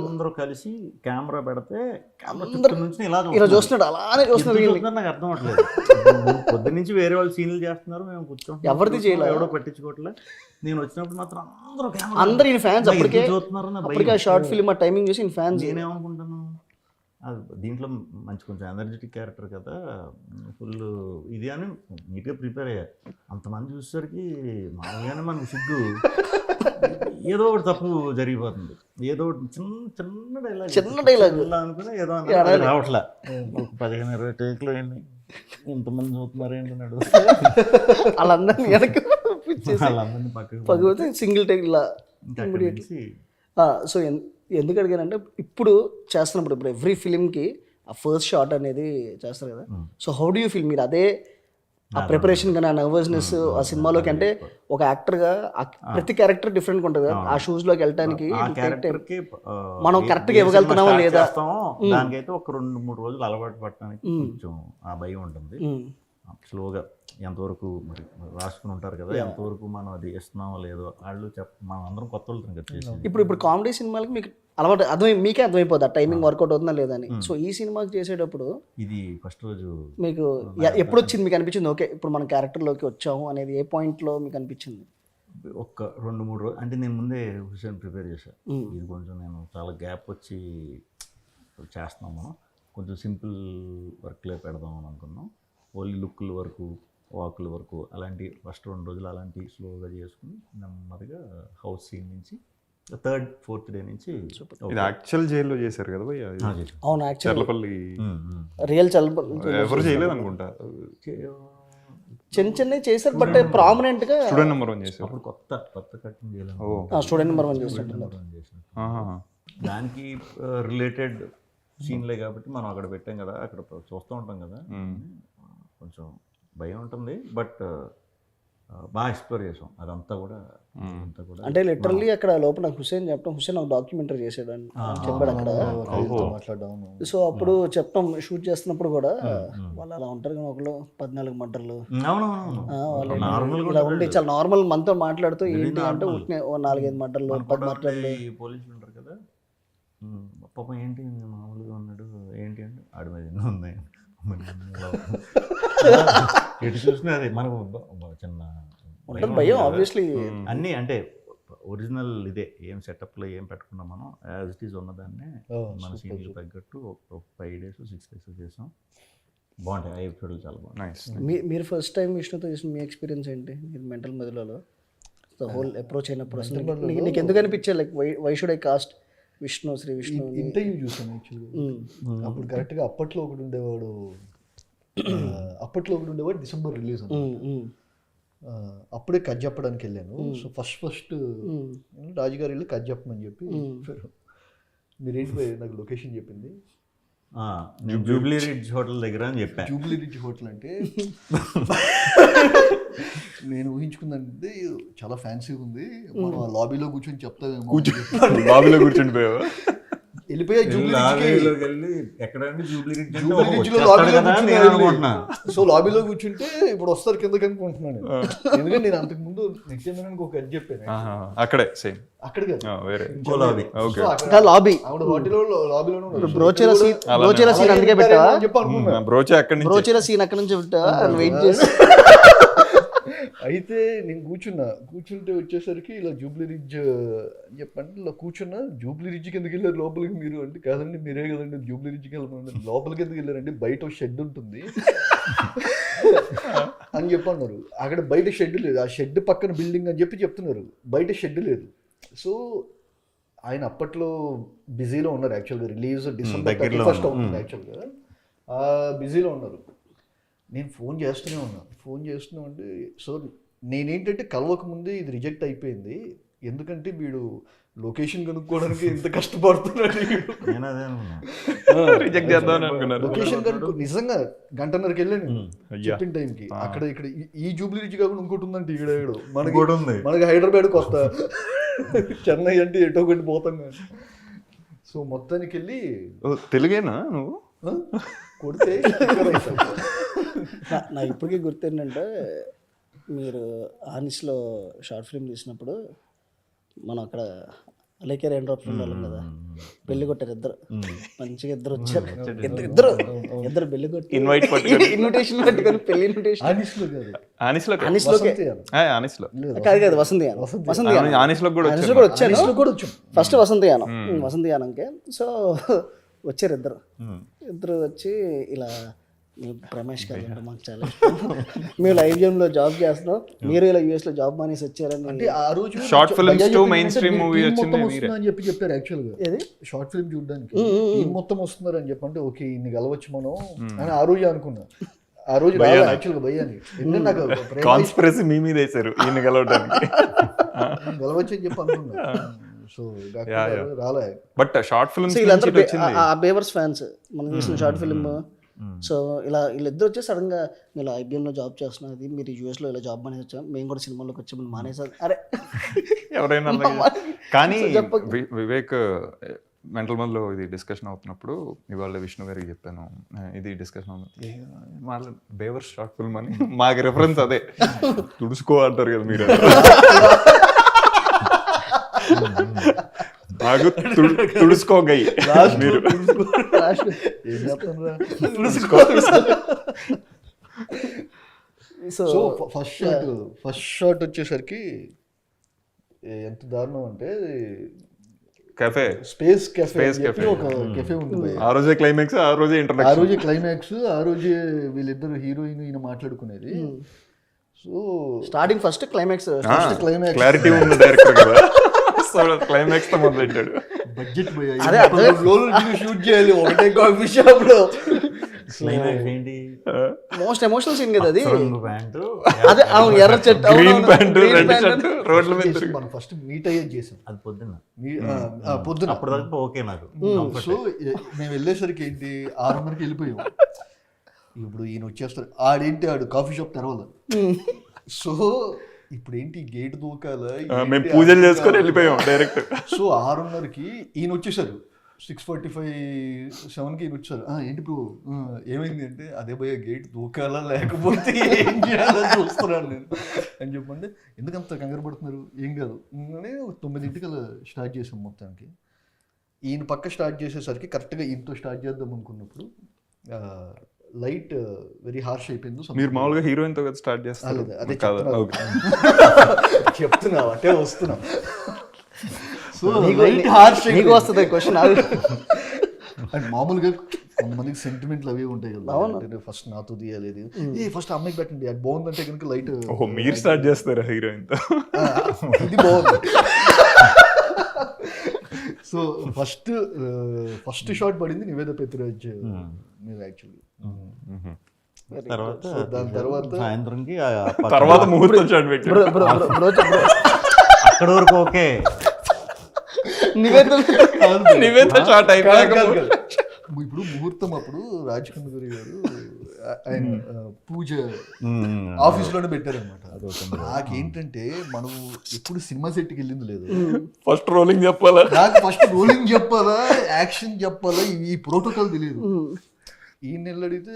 అందరూ కలిసి కెమెరా పెడితే కెమెరా నుంచి ఇలా చూస్తున్నాడు అలానే చూస్తున్నారు. నాకు అర్థం అవట్లేదు. పొద్దు నుంచి వేరే వాళ్ళు సీన్లు చేస్తున్నారు మేము కూర్చొని ఎవరిది చేయలేదు ఎవడో పట్టించుకోవట్లేదు. నేను వచ్చినప్పుడు మాత్రం అందరూ ఈయన ఫ్యాన్స్ అప్పటికే చూస్తున్నారు. షార్ట్ ఫిల్మ్ ఆ టైమింగ్ చూసి ఫ్యాన్స్. నేనేమనుకుంటాను దీంట్లో మంచి కొంచెం ఎనర్జెటిక్ క్యారెక్టర్ కదా ఫుల్ ఇది అని నీట్గా ప్రిపేర్ అయ్యా. అంతమంది చూసేసరికి మామూలుగానే మనకు సిగ్గు ఏదో ఒకటి తప్పు జరిగిపోతుంది. ఏదో ఒకటి చిన్న డైలాగ్ అనుకుని ఏదో రావట్లే. 15-20 టేక్లు అయింది. ఇంతమంది చూస్తున్నారు ఏంటన్నాడు. వాళ్ళందరినీ వాళ్ళందరినీ పక్కకు సింగిల్ టేక్ ఇలా. సో ఎందుకు అడిగానంటే ఇప్పుడు చేస్తున్నప్పుడు ఇప్పుడు ఎవ్రీ ఫిలింకి ఆ ఫస్ట్ షాట్ అనేది చేస్తారు కదా. So how do you feel మీరు అదే ఆ ప్రిపరేషన్ కానీ ఆ నర్వస్నెస్ ఆ సినిమాలోకి అంటే ఒక యాక్టర్గా ప్రతి క్యారెక్టర్ డిఫరెంట్గా ఉంటుంది కదా. ఆ షూస్లోకి వెళ్ళడానికి మనం కరెక్ట్గా ఇవ్వగలుగుతున్నామా లేదా దానికైతే ఒక 2-3 రోజులు అలవాటు పడటానికి కొంచెం ఆ భయం ఉంటుంది. స్లోగా ఎంతవరకు మరి రాసుకుని ఉంటారు కదా ఎంతవరకు మనం అది ఇస్తున్నామో లేదో వాళ్ళు మనం అందరం కొత్త వాళ్ళతో కదా. ఇప్పుడు కామెడీ సినిమాలకి మీకు అలవాటు మీకే అర్థమైపోతుంది ఆ టైమింగ్ వర్కౌట్ అవుతుందా లేదా అని. సో ఈ సినిమాకి చేసేటప్పుడు ఇది ఫస్ట్ రోజు మీకు ఎప్పుడు వచ్చింది మీకు అనిపించింది ఓకే ఇప్పుడు మన క్యారెక్టర్లోకి వచ్చాము అనేది ఏ పాయింట్లో మీకు అనిపించింది? ఒక 2-3 రోజులు అంటే నేను ముందే హుసేన్ ప్రిపేర్ చేశాను. ఇది కొంచెం నేను చాలా గ్యాప్ వచ్చి చేస్తున్నాము కొంచెం సింపుల్ వర్క్లే పెడదాం అని అనుకున్నాం. ఓన్లీ లుక్కుల వరకు వాకుల వరకు అలాంటి ఫస్ట్ 2 రోజులు అలాంటి స్లోగా చేసుకుని నెమ్మదిగా హౌస్ సీన్ నుంచి 3rd-4th డే నుంచి ఇది యాక్చువల్ జైల్లో చేశారు కదా భయ్యా. అవును యాక్చువల్ చర్లపల్లి రియల్ చర్లపల్లి ఎవరు చేయలేదు అనుకుంటా. చిన్న చేశారు బట్ ప్రామినెంట్ గా స్టూడెంట్ నెంబర్ 1 చేశారు. అప్పుడు కొత్త కటింగ్ చేయాలి. స్టూడెంట్ నెంబర్ 1 చేశారు. దానికి రిలేటెడ్ సీన్లే కాబట్టి మనం అక్కడ పెట్టాం కదా అక్కడ చూస్తూ ఉంటాం కదా కొంచెం భయం ఉంటుంది. బట్ బాగా ఎక్స్ప్లోర్ చేసాం అదంతా కూడా. అంటే లిటరల్లీ అక్కడ లోపల నాకు హుసేన్ చెప్పడం, హుసేన్ ఒక డాక్యుమెంటరీ చేసాడు అని చెప్పాడు అక్కడ. మాట్లాడదాం. సో అప్పుడు చెప్పడం షూట్ చేస్తున్నప్పుడు కూడా వాళ్ళు అలా ఉంటారు కానీ ఒకళ్ళు 14 మర్డర్లు వాళ్ళు ఇలా ఉండి చాలా నార్మల్ మనతో మాట్లాడుతూ ఏంటి అంటే ఉంటే 4-5 మర్డర్లు 10 మర్డర్లు. పోలీసులు ఉంటారు కదా, పాపం ఏంటి మామూలుగా ఉన్నాడు ఏంటి అంటే ఆడి మీద ఎన్నో ఉన్నాయి ఎటు చూసినా అది మనకు చిన్న ఉంటుంది భయం ఆబ్వియస్లీ. అన్నీ అంటే ఒరిజినల్ ఇదే, ఏం సెటప్లో ఏం పెట్టుకున్నాం మనం యాజ్ ఇట్ ఈజ్ ఉన్నదాన్నే మన సీన్లు తగ్గట్టు ఒక 5 days 6 days చేసాం. బాగుంటాయి ఆ ఎపిసోడ్లు, చాలా బాగుంటాయి. మీరు ఫస్ట్ టైం విష్ణుతో చేసిన మీ ఎక్స్పీరియన్స్ ఏంటి? మీరు మెంటల్ మెదడులో హోల్ అప్రోచ్ అయినప్పుడు అసలు నీకు ఎందుకు అనిపించారు like why should I cast Vishnu, Shri Vishnu? Interview చూసాను యాక్చువల్గా. అప్పుడు కరెక్ట్గా అప్పట్లో ఒకటి ఉండేవాడు డిసెంబర్ రిలీజ్ అప్పుడే కట్ చెప్పడానికి వెళ్ళాను. సో ఫస్ట్ రాజుగారు వెళ్ళి కట్ చెప్పమని చెప్పి మీరేంటి నాకు లొకేషన్ చెప్పింది జూబ్లీ రిడ్జ్ హోటల్ దగ్గర అని చెప్పాను. జూబ్లీ రిడ్జ్ హోటల్ అంటే నేను ఊహించుకుందంటే చాలా ఫ్యాన్సీగా ఉంది, మనం ఆ లాబీలో కూర్చొని చెప్తామేమో. లాబీలో కూర్చొని పోయావా? వెళ్ళిపోయా సో లాబీలో కూర్చుంటే ఇప్పుడు వస్తారు కిందకి అనుకుంటున్నాను. ఎందుకంటే నేను అంతకు ముందు నిత్యేంద్రానికి ఒక అది చెప్పాను అక్కడే సేమ్ అక్కడ లాబీ ఆవిడ హోటల్లో లాబీలోనే బ్రోచేరా సీన్ అందుకే పెట్టావా? బ్రోచే అక్కడి నుంచి బ్రోచేరా సీన్ అక్కడ నుంచి పెట్టావా వెయిట్ చేసి? అయితే నేను కూర్చుంటే వచ్చేసరికి ఇలా జూబ్లీ రిడ్జ్ అని చెప్పండి, ఇలా కూర్చున్నా. జూబ్లీ రిడ్జ్కి ఎందుకు వెళ్ళారు లోపలికి మీరు అంటే, కాదండి మీరే కదండి జూబ్లీ రిడ్జ్కి వెళ్ళమని. లోపలికి ఎందుకు వెళ్ళారంటే బయట ఒక షెడ్ ఉంటుంది అని చెప్పన్నారు. అక్కడ బయట షెడ్ లేదు, ఆ షెడ్ పక్కన బిల్డింగ్ అని చెప్పి చెప్తున్నారు, బయట షెడ్ లేదు. సో ఆయన అప్పట్లో బిజీలో ఉన్నారు యాక్చువల్గా, రిలీజ్ December 31st అవుతుంది యాక్చువల్గా, బిజీలో ఉన్నారు. నేను ఫోన్ చేస్తూనే అంటే సో నేనేంటంటే కలవక ముందే ఇది రిజెక్ట్ అయిపోయింది, ఎందుకంటే వీడు లొకేషన్ కనుక్కోవడానికి ఎంత కష్టపడుతున్నాడు. రిజెక్ట్ చేద్దామని అనుకున్నాను. లొకేషన్ కనుక్కో నిజంగా 1.5 గంటకి వెళ్ళాను చెప్పిన టైంకి. అక్కడ ఇక్కడ ఈ జూబ్లీ రిడ్జ్ కాకుండా ఇంకోటి ఉందంటే ఈడాడు మనకి హైదరాబాద్ కొత్త, చెన్నై అంటే ఎటో ఒకటి పోతాం కానీ. సో మొత్తానికి వెళ్ళి తెలుగేనా నువ్వు కొడితే నా ఇప్పటికీ గుర్తు ఏంటంటే మీరు ఆనిస్లో షార్ట్ ఫిల్మ్ తీసినప్పుడు మనం అక్కడ అలేకే రెండు ఆప్షన్ వాళ్ళం కదా, పెళ్లి కొట్టారు ఇద్దరు, మంచిగా ఇద్దరు వచ్చారు, ఇద్దరు పెళ్లి కొట్టి ఇన్విటేషన్ పెట్టుకొని పెళ్లి ఇన్విటేషన్ కాదు వసంతయానం కూడా వచ్చాను ఫస్ట్ వసంతయానంకే. సో వచ్చారు ఇద్దరు వచ్చి ఇలా రమేష్ గారు మాకు చాలా మేము లైవ్ జేమ్లో జాబ్ చేస్తున్నాం, మీరు ఇలా యూఎస్లో జాబ్ మానేసి వచ్చారని. అంటే ఆ రోజు short films to main stream movie వచ్చింది అని చెప్పారు యాక్చువల్గా. ఏది షార్ట్ ఫిల్మ్ చూడడానికి టీం మొత్తం వస్తున్నారు అని చెప్పంటే ఓకే ఇన్ని కలవచ్చు మనం అని ఆ రోజు అనుకున్నా. ఆ రోజు యాక్చువల్గా భయ్యాని నాకు కాన్స్పిరసీ మీ మీద వేశారు ఈయన కలవడానికి కలవచ్చు అని చెప్పి అనుకున్నా. సో రాలే. బట్ షార్ట్ ఫిల్మ్స్ బేవర్స్ ఫ్యాన్స్ మనం చేసిన షార్ట్ ఫిల్మ్. సో వీళ్ళిద్దరు వచ్చి సడన్ గా మీరు ఐబిఎంలో జాబ్ చేస్తున్నది, మీరు యూఎస్లో ఇలా జాబ్ మానేసి వచ్చాం, మేము కూడా సినిమాలోకి వచ్చామని మానేసారు. అరే ఎవరైనా కానీ వివేక్ మెంటల్ మధ్యలో ఇది డిస్కషన్ అవుతున్నప్పుడు ఇవాళ విష్ణు గారికి చెప్పాను, ఇది డిస్కషన్ అవుతుంది మళ్ళీ బేవర్స్ షార్ట్ ఫిల్మ్ అని, మాకు రెఫరెన్స్ అదే తుడుచుకో అంటారు కదా మీరు, నాకు తుడుచుకోగై మీరు. సో ఫస్ట్ షాట్ వచ్చేసరికి ఎంత దారుణం అంటే కెఫే స్పేస్ కెఫే ఒక కెఫే ఉంటుంది. ఆ రోజే క్లైమాక్స్, ఆ రోజే వీళ్ళిద్దరు హీరోయిన్ ఈయన మాట్లాడుకునేది. So starting first climax clarity ఉన్న డైరెక్టర్ కదా, క్లైమాక్స్ తో మొదలెట్టాడు. బడ్జెట్ షూట్ చేయాలి ఒకటే కాఫీ షాప్ లో. మోస్ట్ ఎమోషనల్ సీన్ కదా అది. అదే ఎర్ర చెట్టు రోడ్ల మీద మనం ఫస్ట్ మీట్ అయ్యేది చేసాం, అది పొద్దున్న అప్పటిదాకా ఓకే నాకు. సో మేము వెళ్ళేసరికి ఏంటి 6:30కి వెళ్ళిపోయాం. ఇప్పుడు ఈయన వచ్చేస్తారు, ఆడు కాఫీ షాప్ తెరవాలి, సో ఇప్పుడు ఏంటి గేట్ దూకాలా మేము పూజలు చేసుకొని వెళ్ళిపోయాం డైరెక్ట్. సో 6:30కి ఈయన వచ్చేసారు, 6:45, 7కి ఈయన వచ్చారు. ఏంటి బ్రో ఏమైంది అంటే, అదే భయ గేట్ దూకాలా లేకపోతే ఏం చేయాలని చూస్తున్నాను నేను అని చెప్పండి. ఎందుకంత కంగారు పడుతున్నారు, ఏం కాదు అని 9ంటికి అలా స్టార్ట్ చేసాం. మొత్తానికి ఈయన పక్క స్టార్ట్ చేసేసరికి కరెక్ట్గా ఈయనతో స్టార్ట్ చేద్దాం అనుకున్నప్పుడు లైట్ వెరీ హార్ష్ అయిపోయింది. మీరు మామూలుగా హీరోయిన్ తో స్టార్ట్ చేస్తారు? అదే చెప్తున్నా అంటే వస్తున్నా. సో లైట్ హార్ష్ నీకు వస్తుంది క్వశ్చన్. అండ్ మామూలుగా కొంతమందికి సెంటిమెంట్లు అవి ఉంటాయి కదా, ఫస్ట్ నాతో తీయలేదు, ఫస్ట్ అమ్మాయికి పెట్టండి అది బాగుందంటే కనుక లైట్. ఓహో, మీరు స్టార్ట్ చేస్తారా హీరోయిన్ తో? ఇది బాగుంది. సో ఫస్ట్ షాట్ పడింది నివేద పెత్రాజ్ మీద యాక్చువల్లీ. దాని తర్వాత సాయంత్రంకి తర్వాత ముహూర్తం షాట్ పెట్టారు. అక్కడ వరకు ఓకే. నివేద షాట్ అయిపోయాక ఇప్పుడు ముహూర్తం అప్పుడు రాజ్ కన్నగిరి గారు ఆయన పూజ ఆఫీస్ లోనే పెట్టారనమాట. నాకేంటంటే మనం ఎప్పుడు సినిమా సెట్ కి వెళ్ళింది లేదు, ఫస్ట్ రోలింగ్ చెప్పాలా, నాకు ఫస్ట్ రోలింగ్ చెప్పాలా యాక్షన్ చెప్పాలా ఈ ప్రోటోకాల్ తెలియదు. ఈ నెల అడిగితే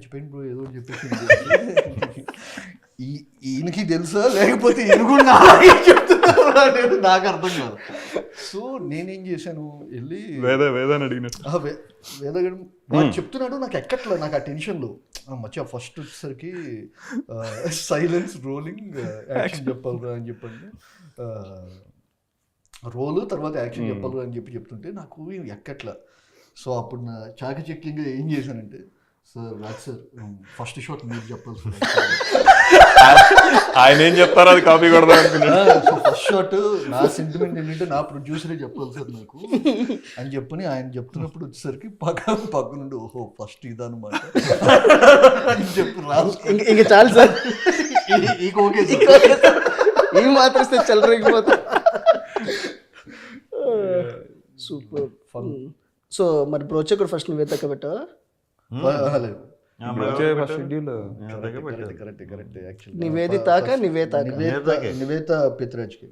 చెప్పండి బ్రో ఏదో చెప్పేసి, ఈయనకి తెలుసా లేకపోతే ఈయన కూడా చెప్తున్నారు నాకు అర్థం కాదు. సో నేనేం చేశాను, వెళ్ళి వేదాన్ని అడిగినట్టు వేదగడం నాకు చెప్తున్నాడు, నాకు ఎక్కట్లేదు, నాకు ఆ టెన్షన్లో మధ్య ఫస్ట్ వచ్చేసరికి సైలెన్స్ రోలింగ్ యాక్షన్ చెప్పాలిరా అని చెప్పండి, రోల్ తర్వాత యాక్షన్ చెప్పాలిరా అని చెప్తుంటే నాకు ఎక్కట్లా. సో అప్పుడు నా చాకచక్యంగా ఏం చేశానంటే, sir Raj sir first shot మీరు చెప్పాలి సార్. ఆయన ఏం చెప్తారో అది కాపీ కొడదాం అనుకున్నాను. సో ఫస్ట్ షాట్ నా సెంటిమెంట్ ఏంటంటే నా ప్రొడ్యూసరే చెప్పాలి సార్ నాకు అని చెప్పని ఆయన చెప్తున్నప్పుడు వచ్చేసరికి పక్క నుండి ఓహో ఫస్ట్ ఇదన్నమాట అని చెప్పి ఇంకా చాలు సార్, ఓకే ఈ మాత్రం చెలరేగిపోతా. Super fun. సో మరి బ్రోచర్ ఫస్ట్ నువ్వే తక్క పెట్టావా? నివేత పెత్రాజ్కి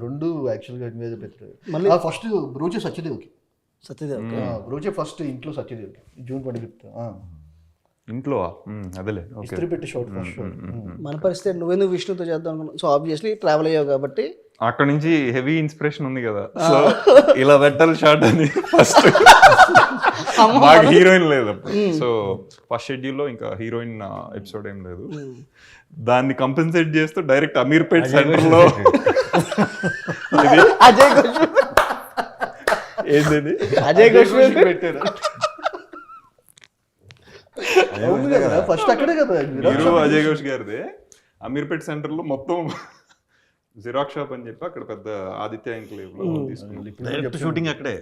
రెండు యాక్చువల్గా నివేద పెత్రాజ్. మళ్ళీ ఫస్ట్ బ్రోచే సత్యదేవ్కి. బ్రోచే ఫస్ట్ ఇంట్లో సత్యదేవ్కి June 25th ఇంట్లో అదేలే ఇస్త్రీ పెట్టి షాట్ ఫస్ట్ షాట్. మన పరిస్థితి నువ్వెందుకు విష్ణుతో చేద్దాం అనుకున్నావు. సో ఆబ్వియస్లీ ట్రావెల్ అయ్యావు కాబట్టి అక్కడ నుంచి హెవీ ఇన్స్పిరేషన్ ఉంది కదా, సో ఇలా పెట్టాలి షాట్ అని. ఫస్ట్ మాకు హీరోయిన్ లేదు, సో ఫస్ట్ షెడ్యూల్లో ఇంకా హీరోయిన్ ఎపిసోడ్ ఏం లేదు. దాన్ని కంపెన్సేట్ చేస్తూ డైరెక్ట్ అమీర్పేట్ సెంటర్ లో ఏంటి అజయ్ ఘోష్ పెట్టారు. ఫస్ట్ అక్కడే కదా మీరు అజయ్ ఘోష్ గారిదే అమీర్పేట్ సెంటర్ లో మొత్తం జిరాక్స్ షాప్ అని చెప్పి అక్కడ పెద్ద ఆదిత్య ఎన్క్లేవ్ లో తీసుకున్నాం. షూటింగ్ అక్కడే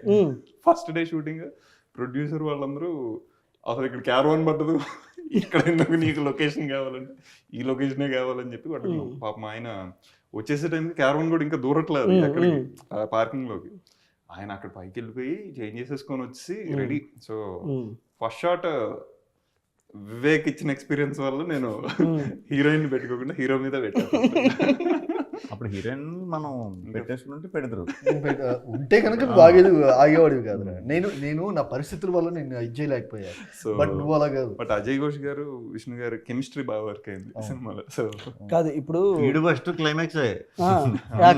ఫస్ట్ డే షూటింగ్. ప్రొడ్యూసర్ వాళ్ళందరూ అసలు ఇక్కడ క్యారవాన్ పట్టదు, ఇక్కడ ఎందుకు నీకు లొకేషన్ కావాలంటే ఈ లొకేషనే కావాలని చెప్పి పట్టుకున్నాం. పాపం ఆయన వచ్చేసే టైంకి క్యారవాన్ కూడా ఇంకా దూరట్లేదు అక్కడికి పార్కింగ్ లోకి. ఆయన అక్కడ పైకి వెళ్ళిపోయి చేంజ్ చేసేసుకొని వచ్చి ready. So first shot Vivek ఇచ్చిన ఎక్స్పీరియన్స్ వల్ల నేను హీరోయిన్ పెట్టుకోకుండా హీరో మీద పెట్టాను. అప్పుడు హీరోయిన్ మనం పెట్టేసుకుంటే పెడతారు ఉంటే కనుక బాగేది ఆగేవాడివి కాదు. నేను నా పరిస్థితుల వల్ల నేను ఇది చేయలేకపోయా. సో బట్ నువ్వు అలా కాదు. బట్ అజయ్ ఘోష్ గారు విష్ణు గారు కెమిస్ట్రీ బాగా వర్క్ అయింది సినిమాలో. సో కాదు ఇప్పుడు వీడు ఫస్ట్ క్లైమాక్స్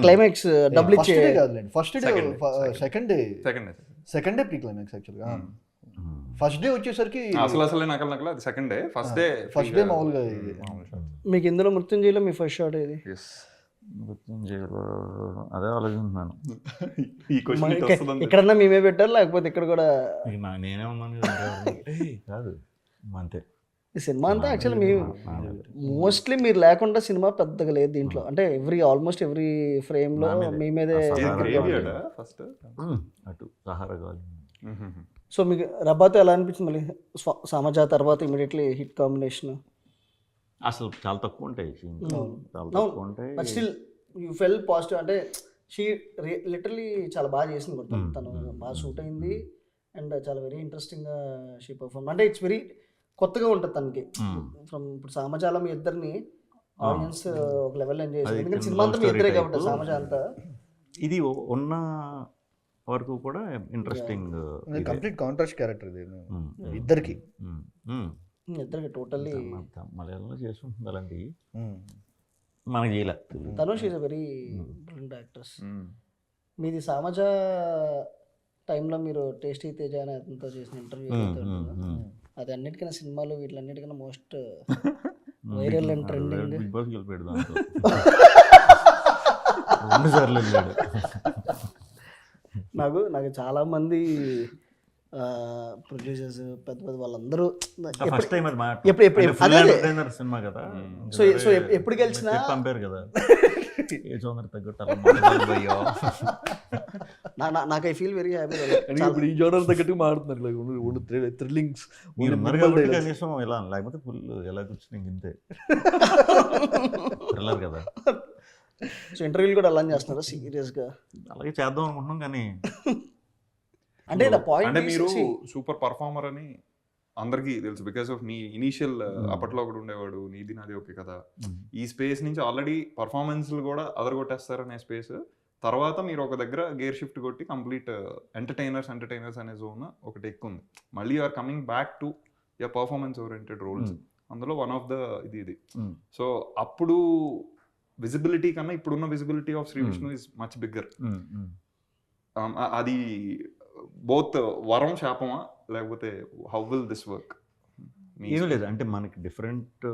క్లైమాక్స్ డబుల్ ఇచ్చే కాదులేండి. First day second day pre climax యాక్చువల్గా. ఫస్ట్ డే వచ్చేసరికి అసలే నకల అది సెకండ్ డే. ఫస్ట్ డే మామూలుగా. మీకు ఇందులో మృత్యుంజయలో మీ ఫస్ట్ షాట్ ఏది? అదే ఆలోచిస్తున్నాను. ఎక్కడన్నా మేమే పెట్టారు లేకపోతే ఇక్కడ కూడా నేనే ఉన్నాను కాదు అంతే. ఈ సినిమా అంతా యాక్చువల్లీ మేము మోస్ట్లీ మీరు లేకుండా సినిమా పెద్దగా లేదు దీంట్లో. అంటే ఆల్మోస్ట్ ఎవ్రీ ఫ్రేమ్ లో మీ మీదే ఫస్ట్ అటు సహారా కావాలి. సో మీకు రబ్బాతో ఎలా అనిపించింది? మళ్ళీ సమాజా తర్వాత ఇమీడియట్లీ హిట్ కాంబినేషన్. అసలు చాలా తక్కువ ఉంటాయి, చాలా తక్కువ ఉంటాయి. But still you felt positive. అంటే షీ లిటరలీ చాలా బాగా చేసింది మొత్తం. తను బాగా షూట్ అయింది అండ్ చాలా వెరీ ఇంట్రెస్టింగ్గా షీ పర్ఫార్మ్. అంటే ఇట్స్ వెరీ కొత్తగా ఉంటుంది తనకి. ఫ్రమ్ ఇప్పుడు సామజాలం ఇద్దరిని ఆడియన్స్ ఒక లెవెల్ ఎంజాయ్ చేస్తారు. ఎందుకంటే సినిమా అంతా మీ ఇద్దరే కాబట్టి సామజ అంతా. ఇది ఉన్న వరకు కూడా ఇంట్రెస్టింగ్. కంప్లీట్ కాంట్రాస్ట్ క్యారెక్టర్ ఇది ఇద్దరికి. ఇద్దరికి టోటల్లీ. మలయాళంలో చేస్తుంటుంది అలాంటివి, మనకి చేయలే. Tanush is a very brilliant actress. మీది సామజ టైంలో మీరు టేస్టీ తేజ అనే అతనితో చేసిన ఇంటర్వ్యూ అది అన్నిటికన్నా సినిమాలు వీటిలన్నిటికన్నా most viral and trending. Bigg Boss గెలిపాడు దాంట్లో 2 సార్లు వెళ్ళాడు. నాకు చాలా మంది ప్రొడ్యూసర్స్ పెద్ద పెద్ద వాళ్ళందరూ ఫస్ట్ టైం అది సినిమా కదా, సో ఎప్పుడు గెలిచినా పంపారు కదా ఏ జోనర్ తగ్గట్టు. నాకు ఐ ఫీల్ వెరీ హ్యాపీ. ఇప్పుడు ఈ జోనర్ తగ్గట్టు మాడుతున్నారు థ్రిల్లింగ్స్. మీరు ఉన్నారు కాబట్టి కనీసం ఇలా, లేకపోతే ఫుల్ ఎలా కూర్చుని ఇంతే థ్రిల్లర్ కదా. సో ఇంటర్వ్యూలు కూడా అలా చేస్తున్నారా సీరియస్గా? అలాగే చేద్దాం అనుకుంటున్నాం కానీ అంటే అంటే మీరు సూపర్ పర్ఫార్మర్ అని అందరికీ తెలుసు బికాస్ ఆఫ్ మీ ఇనీషియల్ అప్పట్లో ఒకటి ఉండేవాడు నీది నాది ఓకే కదా. ఈ స్పేస్ నుంచి ఆల్రెడీ పర్ఫార్మెన్స్లు కూడా అదరగొట్టేస్తారనే స్పేస్. తర్వాత మీరు ఒక దగ్గర గేర్ షిఫ్ట్ కొట్టి కంప్లీట్ ఎంటర్టైనర్స్ అనే జోన్ ఒకటి ఎక్కువ ఉంది. మళ్ళీ you're coming back to your performance oriented roles. అందులో వన్ ఆఫ్ ద ఇది. సో అప్పుడు విజిబిలిటీ కన్నా ఇప్పుడున్న visibility of Shri Vishnu is much bigger. అది బోత్ వరం శాపమా లేకపోతే హౌ విల్ దిస్ వర్క్? ఏమీ లేదు, అంటే మనకి డిఫరెంట్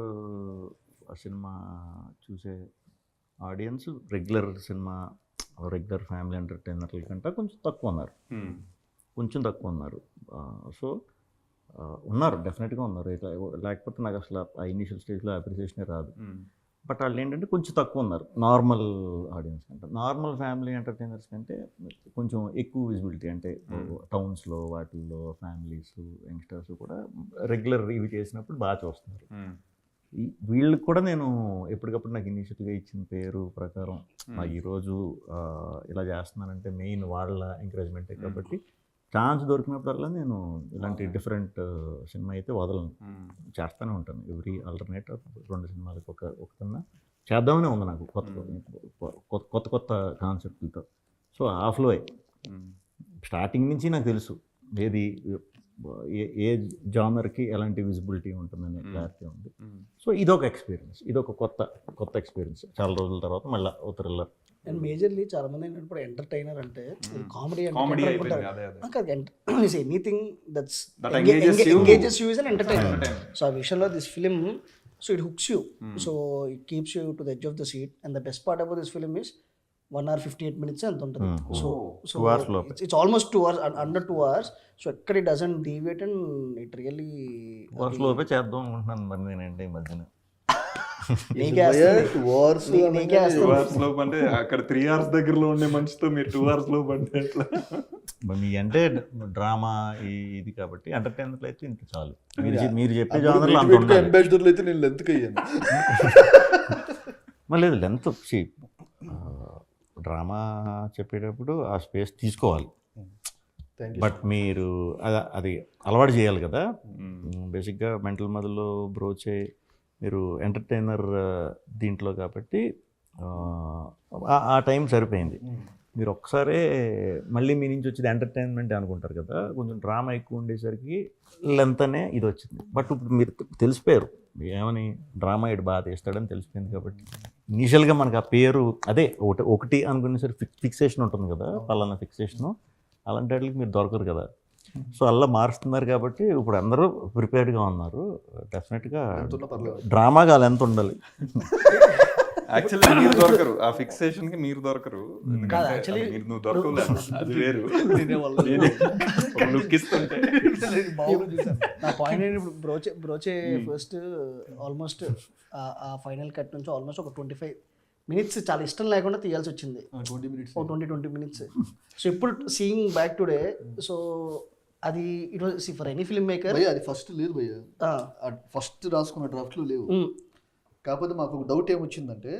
సినిమా చూసే ఆడియన్స్ రెగ్యులర్ సినిమా రెగ్యులర్ ఫ్యామిలీ ఎంటర్టైనర్ల కంటే కొంచెం తక్కువ ఉన్నారు. సో ఉన్నారు, డెఫినెట్గా ఉన్నారు. లేకపోతే నాకు అసలు ఆ ఇనిషియల్ స్టేజ్లో అప్రిసియేషనే రాదు. బట్ వాళ్ళు ఏంటంటే కొంచెం తక్కువ ఉన్నారు నార్మల్ ఆడియన్స్ కంటే. నార్మల్ ఫ్యామిలీ ఎంటర్టైనర్స్ కంటే కొంచెం ఎక్కువ విజిబిలిటీ, అంటే టౌన్స్లో వాటిల్లో ఫ్యామిలీస్ యంగ్స్టర్స్ కూడా రెగ్యులర్ ఇవి చేసినప్పుడు బాగా చూస్తున్నారు. వీళ్ళకి కూడా నేను ఎప్పటికప్పుడు నాకు ఇనిషియల్గా ఇచ్చిన పేరు ప్రకారం ఈరోజు ఇలా చేస్తున్నానంటే మెయిన్ వాళ్ళ ఎంకరేజ్మెంటే. కాబట్టి ఛాన్స్ దొరికినప్పుడల్లా నేను ఇలాంటి డిఫరెంట్ సినిమా అయితే వదలను, చేస్తూనే ఉంటాను. ఎవ్రీ ఆల్టర్నేట్ 2 సినిమాలకు ఒకటన్నా చేద్దామనే ఉంది నాకు, కొత్త కాన్సెప్ట్లతో. సో ఆఫ్లో స్టార్టింగ్ నుంచి నాకు తెలుసు ఏది ఏ జానర్కి ఎలాంటి విజిబిలిటీ ఉంటుందనే క్లారిటీ ఉంది. సో ఇదొక ఎక్స్పీరియన్స్, ఇదొక కొత్త ఎక్స్పీరియన్స్. చాలా రోజుల తర్వాత మళ్ళీ ఓ థ్రిల్లర్. అండ్ మేజర్లీ చాలా మంది ఏంటంటే ఇప్పుడు ఎంటర్టైనర్ అంటే comedy anything that's engages you is an entertainer. So ఆ విషయంలో this film, so it hooks you, so it keeps you to the edge of the seat. And the best part about this film is 1 hour 58 minutes ఎంత ఉంటుంది. So it's almost 2 hours, under 2 hours. So ఎక్కడ it doesn't deviate and it really వార్స్లోపే చేద్దాం అనుకుంటున్నాను మరి నేనంటే ఈ మధ్యన. అంటే అక్కడ 3 hours దగ్గరలో ఉండే మనిషితో మీరు 2 hours లో పడితే ఎట్లా? మీ అంటే డ్రామా ఇది కాబట్టి ఎంటర్టైన్మెంట్ అయితే ఇంత చాలు. మీరు చెప్పే జానర్లో అంబాసిడర్లు అయితే నేను లెంత్ అయ్యాను. మళ్ళీ లేదు లెంత్ డ్రామా చెప్పేటప్పుడు ఆ స్పేస్ తీసుకోవాలి. బట్ మీరు అది అలవాటు చేయాలి కదా. బేసిక్గా మెంటల్ మదర్లో బ్రోచే మీరు ఎంటర్టైనర్ దీంట్లో కాబట్టి ఆ టైం సరిపోయింది. మీరు ఒక్కసారే మళ్ళీ మీ నుంచి వచ్చేది ఎంటర్టైన్మెంట్ అనుకుంటారు కదా, కొంచెం డ్రామా ఎక్కువ ఉండేసరికి లెంత్ అనే ఇది వచ్చింది. బట్ ఇప్పుడు మీరు తెలిసిపోయారు ఏమని డ్రామా ఇటు బాగా తీస్తాడని తెలిసిపోయింది. కాబట్టి ఇనీషియల్గా మనకు ఆ పేరు అదే ఒకటి అనుకునేసరికి ఫిక్సేషన్ ఉంటుంది కదా, పలానా ఫిక్సేషను, అలాంటి వాటికి మీరు దొరకరు కదా. సో అలా మారుస్తున్నారు కాబట్టి ఇప్పుడు అందరూ ప్రిపేర్డ్గా ఉన్నారు. డెఫినెట్గా డ్రామాగా అలా ఎంత ఉండాలి. యాక్చువల్లీ మీరు దొరకరు ఆ ఫిక్సేషన్ కి, మీరు దొరకరు. నువ్వు దొరకలే, అది వేరు. లుక్ ఇస్తుంటే నా పాయింట్ ఏంటి, ఇప్పుడు బ్రోచే ఫస్ట్ ఆల్మోస్ట్ ఆ ఫైనల్ కట్ నుంచి ఆల్మోస్ట్ ఒక 25 minutes చాలా ఇష్టం లేకుండా తీయాల్సి వచ్చింది. 20 minutes. సో ఇప్పుడు సీయింగ్ బ్యాక్ టుడే, సో అది it was for any film maker. అది ఫస్ట్ లేదు భయ్య, ఫస్ట్ రాసుకున్న డ్రాఫ్ట్లో లేవు. కాకపోతే మాకు ఒక డౌట్ ఏమొచ్చిందంటే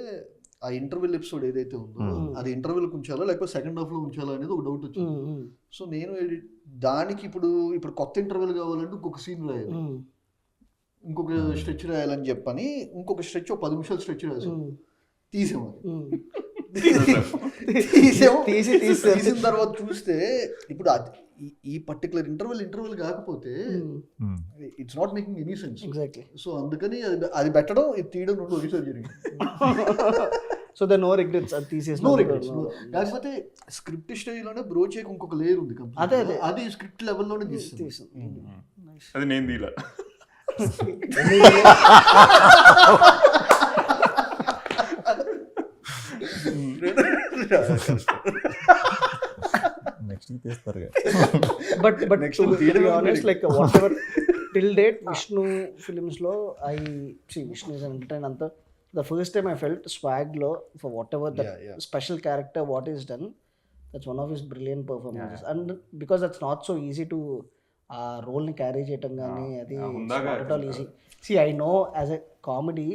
ఆ ఇంటర్వెల్ ఎపిసోడ్ ఏదైతే ఉందో అది ఇంటర్వెల్కి ఉంచాలా లేకపోతే సెకండ్ హాఫ్లో ఉంచాలా అనేది ఒక డౌట్ వచ్చింది. సో నేను దానికి ఇప్పుడు కొత్త ఇంటర్వెల్ కావాలంటే ఇంకొక సీన్ రాయాలి. ఇంకొక స్ట్రెచ్ రాయాలని చెప్పని ఇంకొక స్ట్రెచ్ 10 నిమిషాలు స్ట్రెచ్ రాసాం, తీసాము. తీసిన తర్వాత చూస్తే ఇప్పుడు ఈ పర్టికులర్ ఇంటర్వెల్ కాకపోతే it's not making any sense. Exactly. So అందుకని అది పెట్టడం ఇది తీయడం రెండు ఒకేసారి జరిగింది. సో దే నో రిగ్రెట్స్, అది తీసేసి నో రిగ్రెట్స్. కాకపోతే స్క్రిప్ట్ స్టైల్లోనే బ్రో చేయక ఇంకొక లేయర్ ఉంది. అదే అది స్క్రిప్ట్ లెవెల్లోనే తీసి అది నేను తీలా. నెక్స్ట్ తీస్తారు. But like whatever till date Vishnu ఫిలిమ్స్లో విష్ణు ఇస్ అన్ ఎంటర్టైన్ అంతా. The first time I felt swag lo for whatever that special character what is done, that's one of his brilliant performances. And because that's not so easy to role ni carry cheytam gaani adi not at all easy. See, I know as a comedy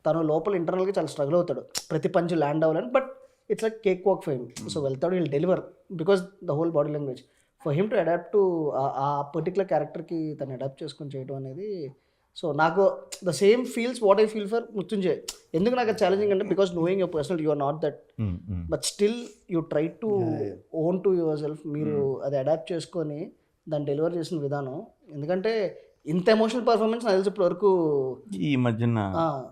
tanu lopal internal ga chaala struggle avutadu prati punch land avvalani, but it's like cake walk for him. So veltadu he'll deliver because the whole body language for him to adapt to a particular character ki tanu adapt cheskoni cheyadam anedi. So నాకు the same feels what I feel for Mrityunjay. ఎందుకు నాకు challenging అంటే because knowing your personal you are not that, but still you try to own to yourself. మీరు అది adapt చేసుకొని దాన్ని deliver చేసిన విధానం, ఎందుకంటే ఇంత ఎమోషనల్ పర్ఫార్మెన్స్ నాకు తెలిసి ఇప్పటి వరకు ఈ మధ్యన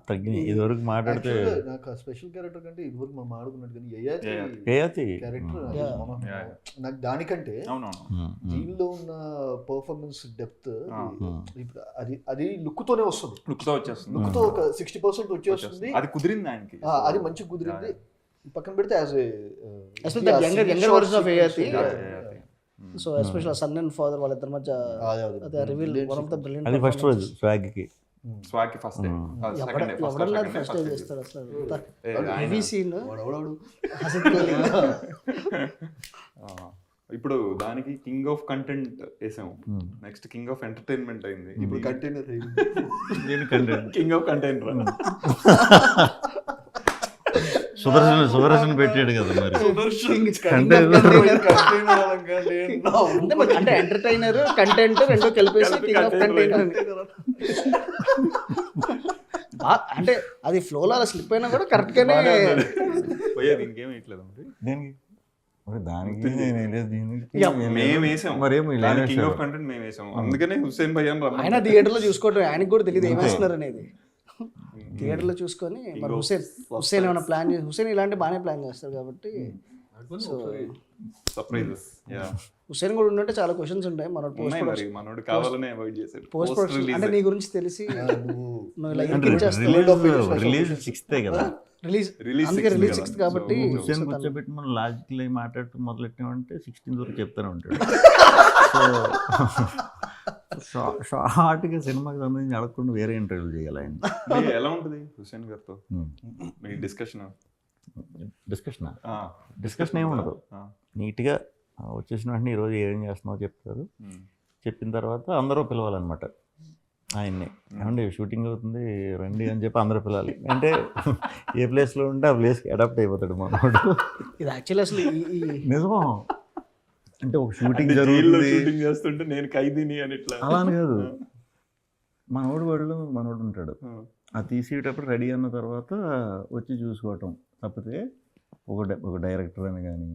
తగ్గింది. ఇదివరకు మాట్లాడితే నాకు స్పెషల్ క్యారెక్టర్ కంటే ఇదివరకు మనం ఆడుకున్నట్టు కానీ క్యారెక్టర్ నాకు దానికంటే దీనిలో ఉన్న పర్ఫార్మెన్స్ డెప్త్ ఇప్పుడు అది లుక్ తోనే వస్తుంది. లుక్ తో ఒక 60% వచ్చేస్తుంది. అది కుదిరింది ఆయనకి, అది మంచిగా కుదిరింది. పక్కన పెడితే as younger version of ART. So especially son and father వాళ్ళిద్దరి మధ్య అదే reveal one of the brilliant. అది ఫస్ట్ రోజు స్వాగ్ కి ఫస్ట్ డే ఎవడన్నా ఫస్ట్ డే చేస్తారు అసలు హెవీ సీన్. ఇప్పుడు దానికి కింగ్ ఆఫ్ కంటెంట్ వేసాము, నెక్స్ట్ కింగ్ ఆఫ్ ఎంటర్టైన్మెంట్ అయింది. ఇప్పుడు container king of container Sudarshan పెట్టాడు కదా మరి. అంటే ఎంటర్టైనర్ కంటెంట్ రెండో కలిపేసి కింగ్ ఆఫ్ కంటెంట్ అంటే అది ఫ్లోలో అలా స్లిప్ అయినా కూడా కరెక్ట్ గానే పోయేది. ఇంకేం ఇట్లేదు దానికి మేము వేసాం, కింగ్ ఆఫ్ కంటెంట్ మేము వేసాం. అందుకనే హుస్సేన్ భయ్య ఆయన థియేటర్లో చూసుకోవటం ఆయనకు కూడా తెలియదు ఏమేస్తున్నారు అనేది. థియేటర్లో చూసుకొని మరి హుస్సేన్ ఏమైనా ప్లాన్ చేసి, హుస్సేన్ ఇలాంటి బాగానే ప్లాన్ చేస్తారు కాబట్టి సో హుస్సేన్ కూడా ఉంటే చాలా క్వశ్చన్స్ ఉంటాయి. మనోడు పోస్ట్ ప్రొడక్షన్ అంటే నీ గురించి తెలిసి రిలీజ్ 6th కదా, అందుకే రిలీజ్ 6th కాబట్టి హుస్సేన్ కూర్చోబెట్టి మనం లాజికల్ మాట్లాడుతూ మొదలెట్టామంటే 16th వరకు చెప్తానే ఉంటాడు. సో షార్ట్గా సినిమాకి సంబంధించి అడగకుండా వేరే ఇంటర్వ్యూ చేయాలి ఆయన. ఎలా ఉంటుంది హుస్సేన్ గారితో మీ డిస్కషన్ ఏమి ఉండదు. నీట్గా వచ్చేసిన వెంటనే ఈరోజు ఏం చేస్తున్నావు చెప్తారు. చెప్పిన తర్వాత అందరూ పిలవాలన్నమాట ఆయన్ని. ఏమంటే షూటింగ్ అవుతుంది రండి అని చెప్పి అందరూ పిలవాలి. అంటే ఏ ప్లేస్లో ఉంటే ఆ ప్లేస్కి అడాప్ట్ అయిపోతాడు మనోడు. ఇది యాక్చువల్లీ అసలు నిజమా అంటే ఒక షూటింగ్ చేస్తుంటే నేను ఖైదీని అని ఇట్లా అలా అని కాదు. మనోడు ఉంటాడు, అది తీసేటప్పుడు రెడీ అన్న తర్వాత వచ్చి చూసుకోవటం తప్పితే ఒక డైరెక్టర్ అని కానీ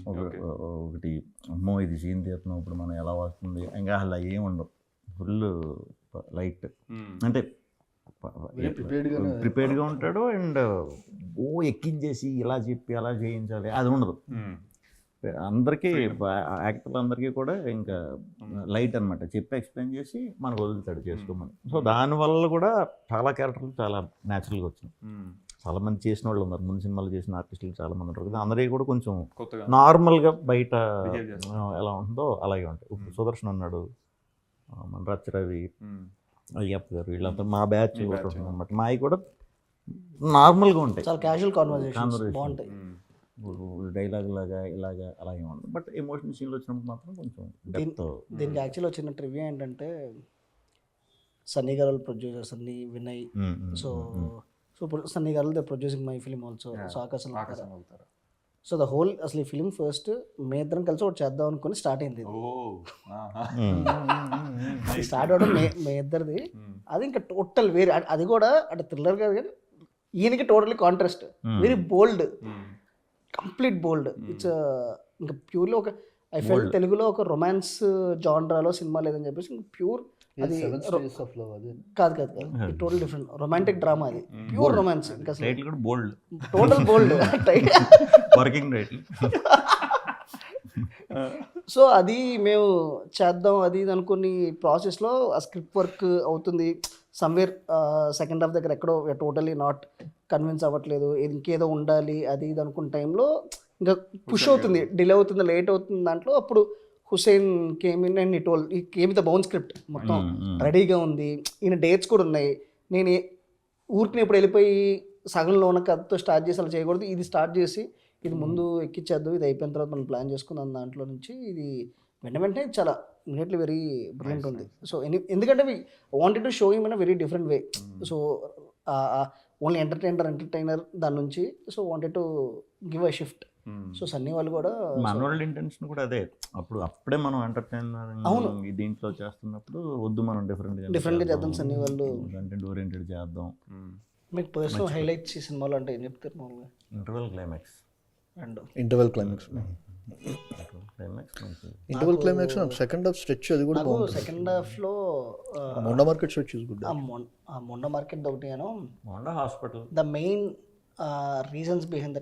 ఒకటి అమ్మో ఇది సీన్ తీస్తున్నాం ఇప్పుడు మనం ఎలా వస్తుంది ఇంకా అలా ఏమి ఉండవు. ఫుల్ లైట్ అంటే ప్రిపేర్డ్గా ఉంటాడు. అండ్ ఎక్కించేసి ఇలా చెప్పి అలా చేయించాలి అది ఉండదు. అందరికీ యాక్టర్లందరికీ కూడా ఇంకా లైట్ అనమాట, చెప్పి ఎక్స్ప్లెయిన్ చేసి మనకు వదులుతాడు చేసుకోమని. సో దానివల్ల కూడా చాలా క్యారెక్టర్లు చాలా న్యాచురల్గా వచ్చినాయి. చాలామంది చేసిన వాళ్ళు ఉన్నారు, ముందు సినిమాలు చేసిన ఆర్టిస్టులు చాలామంది ఉంటారు కదా, అందరికీ కూడా కొంచెం నార్మల్గా బయట ఎలా ఉంటుందో అలాగే ఉంటాయి. ఇప్పుడు సుదర్శన్ ఉన్నాడు, మన రవి, అయ్యప్ప గారు, వీళ్ళంతా మా బ్యాచ్ అనమాట. మావి కూడా నార్మల్గా ఉంటాయి, చాలా క్యాజువల్ కాన్వర్సేషన్ బాగుంటాయి. డైలాగ్ లాగా ఇలాగా అలాగే ఉంటుంది. బట్ ఎమోషనల్ సీన్లు వచ్చినప్పుడు మాత్రం కొంచెం డెప్త్. దీనికి యాక్చువల్గా వచ్చిన ట్రివ్యూ ఏంటంటే సన్నీ గారు ప్రొడ్యూసర్ సన్నీ వినయ్. సో ఇప్పుడు సన్నీ గారు they producing my film also. So ఆకాశం. సో ద హోల్ అసలు ఈ ఫిలిం ఫస్ట్ మే ఇద్దరం కలిసి ఒకటి చేద్దాం అనుకుని స్టార్ట్ అయింది. స్టార్ట్ అవడం మే ఇద్దరిది. అది ఇంకా టోటల్ వేరే, అది కూడా అంటే థ్రిల్లర్ కాదు కానీ ఈయనకి totally contrast, very bold, complete bold. It's ఇంకా ప్యూర్లీ ఒక ఐ ఫెల్ తెలుగులో ఒక రొమాన్స్ జాన్రాలో సినిమా లేదని చెప్పేసి ఇంకా ప్యూర్ అది కాదు టోటల్ డిఫరెంట్ రొమాంటిక్ డ్రామా, అది ప్యూర్ రొమాన్స్. ఇంకా బోల్డ్, టోటల్ బోల్డ్ వర్కింగ్ టైటిల్. సో అది మేము చేద్దాం అది ఇది అనుకుని ప్రాసెస్లో ఆ స్క్రిప్ట్ వర్క్ అవుతుంది. సమ్వేర్ సెకండ్ హాఫ్ దగ్గర ఎక్కడో టోటలీ నాట్ కన్విన్స్ అవ్వట్లేదు, ఇంకేదో ఉండాలి అది ఇది అనుకున్న టైంలో ఇంకా పుష్ అవుతుంది, డిలే అవుతుంది, లేట్ అవుతుంది. దాంట్లో అప్పుడు Hussain came in and it he came with bound script మొత్తం రెడీగా ఉంది. ఈయన డేట్స్ కూడా ఉన్నాయి. నేను ఊరికి ఇప్పుడు వెళ్ళిపోయి సగంలో ఉన్న కథతో స్టార్ట్ చేసి అలా చేయకూడదు, ఇది స్టార్ట్ చేసి ఇది ముందు ఎక్కించేద్దు, ఇది అయిపోయిన తర్వాత మనం ప్లాన్ చేసుకుందాం. దాంట్లో నుంచి ఇది వెంటనే చాలా ఇమీడియట్లీ వెరీ బ్రిలియంట్ ఉంది. సో ఎందుకంటే we wanted to show him in a very different way. So only entertainer దాని నుంచి so wanted to give a shift. So Sunny వాళ్ళు కూడా మనోళ్ళ ఇంటెన్షన్ కూడా అదే, అప్పుడే మనం ఎంటర్టైనర్ దీంట్లో చేస్తున్నప్పుడు వద్దు మనం డిఫరెంట్గా చేద్దాం, సన్నీ వాళ్ళు కంటెంట్ ఓరియంటెడ్ చేద్దాం. మీకు పర్సనల్ హైలైట్స్ ఈ సినిమాలో అంటే ఏం చెప్తారు మామూలుగా? Interval climax second half stretch, అది కూడా సెకండ్ హాఫ్ లో Monda market stretch Monda market ఒకటి Monda hospital. The main reasons behind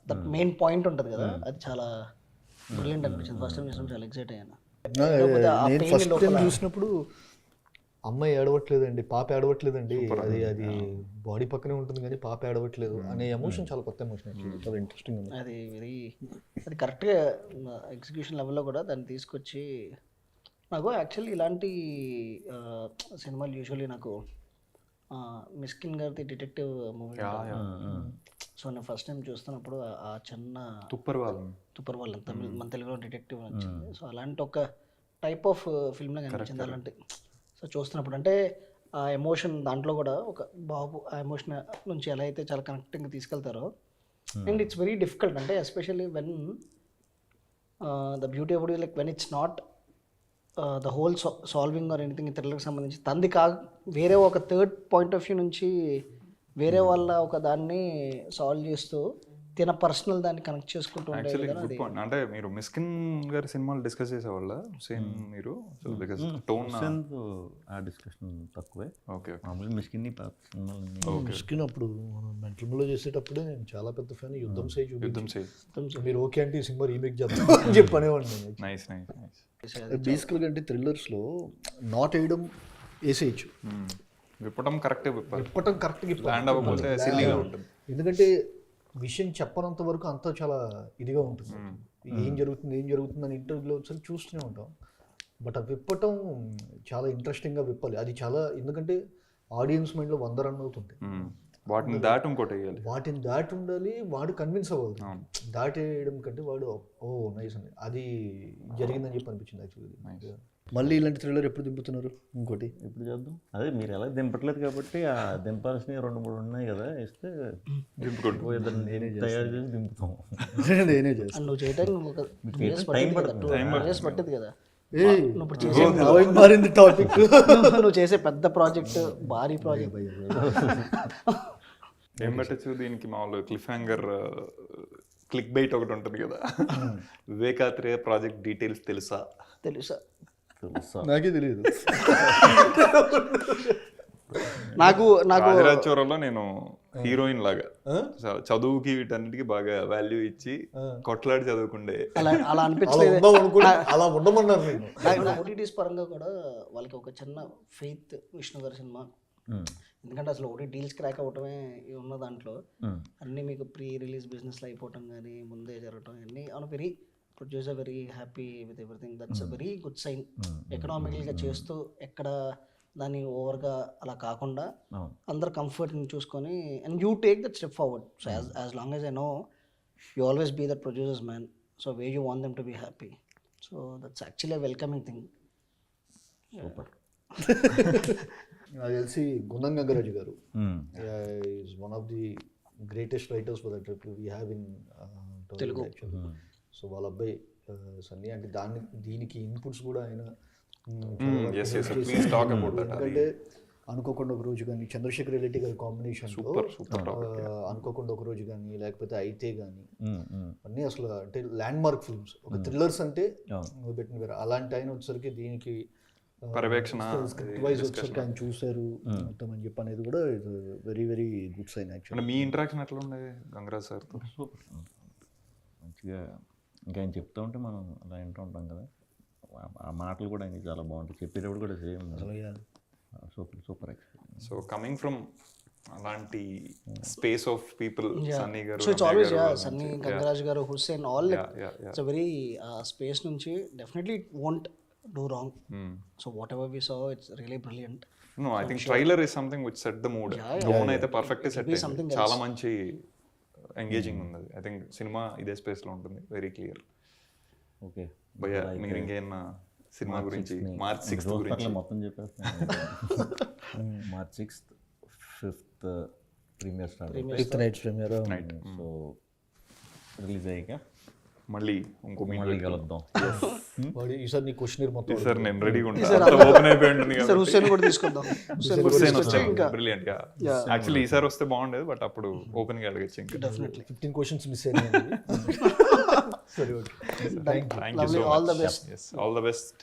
that main point ఉంటుంది కదా, అది చాలా బ్రిలియంట్ అనిపించింది. ఫస్ట్ టైం చూసినప్పుడు చాలా ఎక్సైట్ అయ్యాను. నేను ఫస్ట్ టైం చూసినప్పుడు అమ్మాయి ఏడవట్లేదండి, పాప ఏడవట్లేదండి, అది బాడీ పక్కనే ఉంటుంది కానీ పాప ఏడవట్లేదు అనే ఎమోషన్ చాలా కొత్త ఎమోషన్, చాలా ఇంట్రెస్టింగ్ ఉంది. అది కరెక్ట్గా ఎగ్జిక్యూషన్ లెవెల్లో కూడా దాన్ని తీసుకొచ్చి నాకు యాక్చువల్లీ ఇలాంటి సినిమాలు యూజువల్లీ నాకు మిస్కిన్ గారిది డిటెక్టివ్ మూవీ. సో నేను ఫస్ట్ టైం చూస్తున్నప్పుడు ఆ చిన్న తుప్పర్ వాళ్ళం తమిళ మన తెలుగులో డిటెక్టివ్ వచ్చింది. సో అలాంటి ఒక టైప్ ఆఫ్ ఫిల్మ్లో కనిపించింది అలాంటి. సో చూస్తున్నప్పుడు అంటే ఆ ఎమోషన్ దాంట్లో కూడా ఒక బాబు ఆ ఎమోషన్ నుంచి ఎలా అయితే చాలా కనెక్టింగ్గా తీసుకెళ్తారో. అండ్ ఇట్స్ వెరీ డిఫికల్ట్ అంటే especially when the beauty of like when it's not the whole solving or anything థ్రిల్లర్కి సంబంధించి తంది వేరే ఒక థర్డ్ పాయింట్ ఆఫ్ వ్యూ నుంచి వేరే వాళ్ళ ఒక దాన్ని సాల్వ్ చేస్తూ తన పర్సనల్ దాన్ని కనెక్ట్ చేసుకుంటూ యాక్చువల్లీ గుడ్ పాయింట్. అంటే మీరు మిస్కిన్ గారి సినిమాలు డిస్కస్ చేసేవాళ్ళ హుసేన్ మీరు? సో బికాజ్ టోన్ ఆ డిస్కషన్ తక్కువే. ఓకే మామూలు మిస్కిన్ అప్పుడు మనం మెంటల్లో చేసేటప్పుడే నేను చాలా పెద్ద ఫ్యాన్. యుద్ధం చేయి మీరు ఓకే అంటే ఈ సినిమా రీమేక్ చేద్దాం చెప్పనేవాడిని. Nice nice nice. బేసికల్గా అంటే థ్రిల్లర్స్లో నాట్ వేయడం వేసేయచ్చు, విప్పటం కరెక్ట్గా ల్యాండ్ అవ్వకపోతే సిల్లీగా ఉంటుంది. ఎందుకంటే విషయం చెప్పనంత వరకు అంతా చాలా ఇదిగా ఉంటుంది. ఏం జరుగుతుంది అని ఇంటర్వ్యూలో ఒకసారి చూస్తూనే ఉంటాం. బట్ ఆ విప్పటం చాలా ఇంట్రెస్టింగ్గా విప్పాలి. అది చాలా, ఎందుకంటే ఆడియన్స్ మైండ్లో 100 రన్ అవుతుంది. వాటిని దాటి ఇంకోటి వేయాలి, వాటిని దాటి ఉండాలి, వాడు కన్విన్స్ అవ్వాలి. దాటేయడం కంటే వాడు ఓ నైస్ అని అది జరిగిందని చెప్పి అనిపించింది యాక్చువల్లీ. మళ్ళీ ఇలాంటి థ్రిల్లర్ ఎప్పుడు దింపుతున్నారు? ఇంకోటి ఎప్పుడు చేద్దాం? అదే మీరు ఎలా దింపట్లేదు కాబట్టి ఆ దింపాల్సినవి 2-3 ఉన్నాయి కదా, ఇస్తే దింపుకుంటూ నేనే తయారు చేసి దింపుతాం. నేనే చేస్తాను. నువ్వు చేయడానికి పట్టదు కదా. మారింది టాపిక్. నువ్వు చేసే పెద్ద ప్రాజెక్ట్, భారీ ప్రాజెక్ట్ ఏం పెట్టచ్చు దీనికి? మామూలు క్లిఫ్ హ్యాంగర్ క్లిక్ బైట్ ఒకటి ఉంటుంది కదా, వివేకాత్రేయ ప్రాజెక్ట్ డీటెయిల్స్ తెలుసా? నాకే తెలియదు. నాకు రాజరాజచోరంలో నేను హీరోయిన్ లాగా చదువుకి వీటన్నిటికి బాగా వాల్యూ ఇచ్చి కొట్లాడి చదువుకుండే అలా అనిపించలేదు. అలా ఉండమన్నారు. ఓటీటీస్ పరంగా కూడా వాళ్ళకి ఒక చిన్న ఫెయిత్ విష్ణు గారి సినిమా, ఎందుకంటే అసలు ఒకటి డీల్స్ క్రాక్ అవ్వటమే ఉన్న దాంట్లో అన్నీ మీకు ప్రీ రిలీజ్ బిజినెస్లో అయిపోవటం కానీ ముందే జరగటం అన్నీ అవును. Very producer very happy with everything, that's a very good sign. ఎకనామికల్గా చేస్తూ ఎక్కడ దాన్ని ఓవర్గా అలా కాకుండా అందరు కంఫర్ట్ని చూసుకొని and you take that step forward. So as long as I know you always be that producers man. So way you want them to be happy. So that's actually welcoming thing. నాకు తెలిసి గుండం గంగరాజు గారు is one of the greatest writers for that we have in Telugu. So వాళ్ళ అబ్బాయి సన్నీ అంటే దీనికి inputs కూడా ఆయన yes, yes, please talk about that. ఎందుకంటే అనుకోకుండా ఒక రోజు కానీ చంద్రశేఖర్ రెడ్డి గారి కాంబినేషన్లో అనుకోకుండా ఒక రోజు కానీ లేకపోతే అయితే కానీ అన్నీ అసలు అంటే ల్యాండ్ మార్క్ ఫిల్మ్స్ ఒక థ్రిల్లర్స్ అంటే పెట్టిన వేరే అలాంటి ఆయన వచ్చేసరికి దీనికి పర్యవేక్షణ స్క్రిప్ట్ వైజ్ వచ్చేసరికి ఆయన చూశారు మొత్తం అని చెప్పి అనేది కూడా very very good sign actually. అంటే మీ ఇంటరాక్షన్ ఎట్లా ఉండేది గంగరాజ్ సార్తో? మంచిగా ఇంకా ఆయన చెప్తూ ఉంటే మనం అలా వింటూ ఉంటాం కదా, ఆ మాటలు కూడా ఆయనకి చాలా బాగుంటాయి, చెప్పేటప్పుడు కూడా same super super experience. So coming from అలాంటి స్పేస్ ఆఫ్ పీపుల్, సన్నీ గారు, so it's always Sunny, Gangaraj గారు, Hussain, all it's a very space నుంచి definitely it won't do wrong. So whatever we saw it's really brilliant. No I think trailer is something which set the mood. Tone అయితే perfect set అయింది, చాలా మంచి engaging ఉంది. I think సినిమా ఇదే space లో ఉంటుంది, వెరీ క్లియర్. ఓకే భయ్యా మీరు ఇంకేమన్నా సినిమా గురించి మార్చ్ 6th గురించి మొత్తం చెప్పేస్తాను. March 6th 5th premiere start, 5th night premiere. So release అయ్యాక మళ్ళీ ఇంకో మళ్ళీ కలుద్దాం. ఈసారి నీ క్వశ్చన్ మొత్తం సార్ నేను రెడీగా ఉంటాను, ఓపెన్ అయిపోయి ఉంటుంది సార్ హుస్సేన్ కూడా తీసుకుందాం. హుస్సేన్ వస్తే బ్రిలియంట్ గా. యాక్చువల్లీ ఈసారి వస్తే బాగుండేది, బట్ అప్పుడు ఓపెన్ గా అడగచ్చు. ఇంకా డెఫినెట్లీ 15 క్వశ్చన్స్ మిస్ అయినాయి. సరే okay, thank you so much. All the best. Yes, all the best.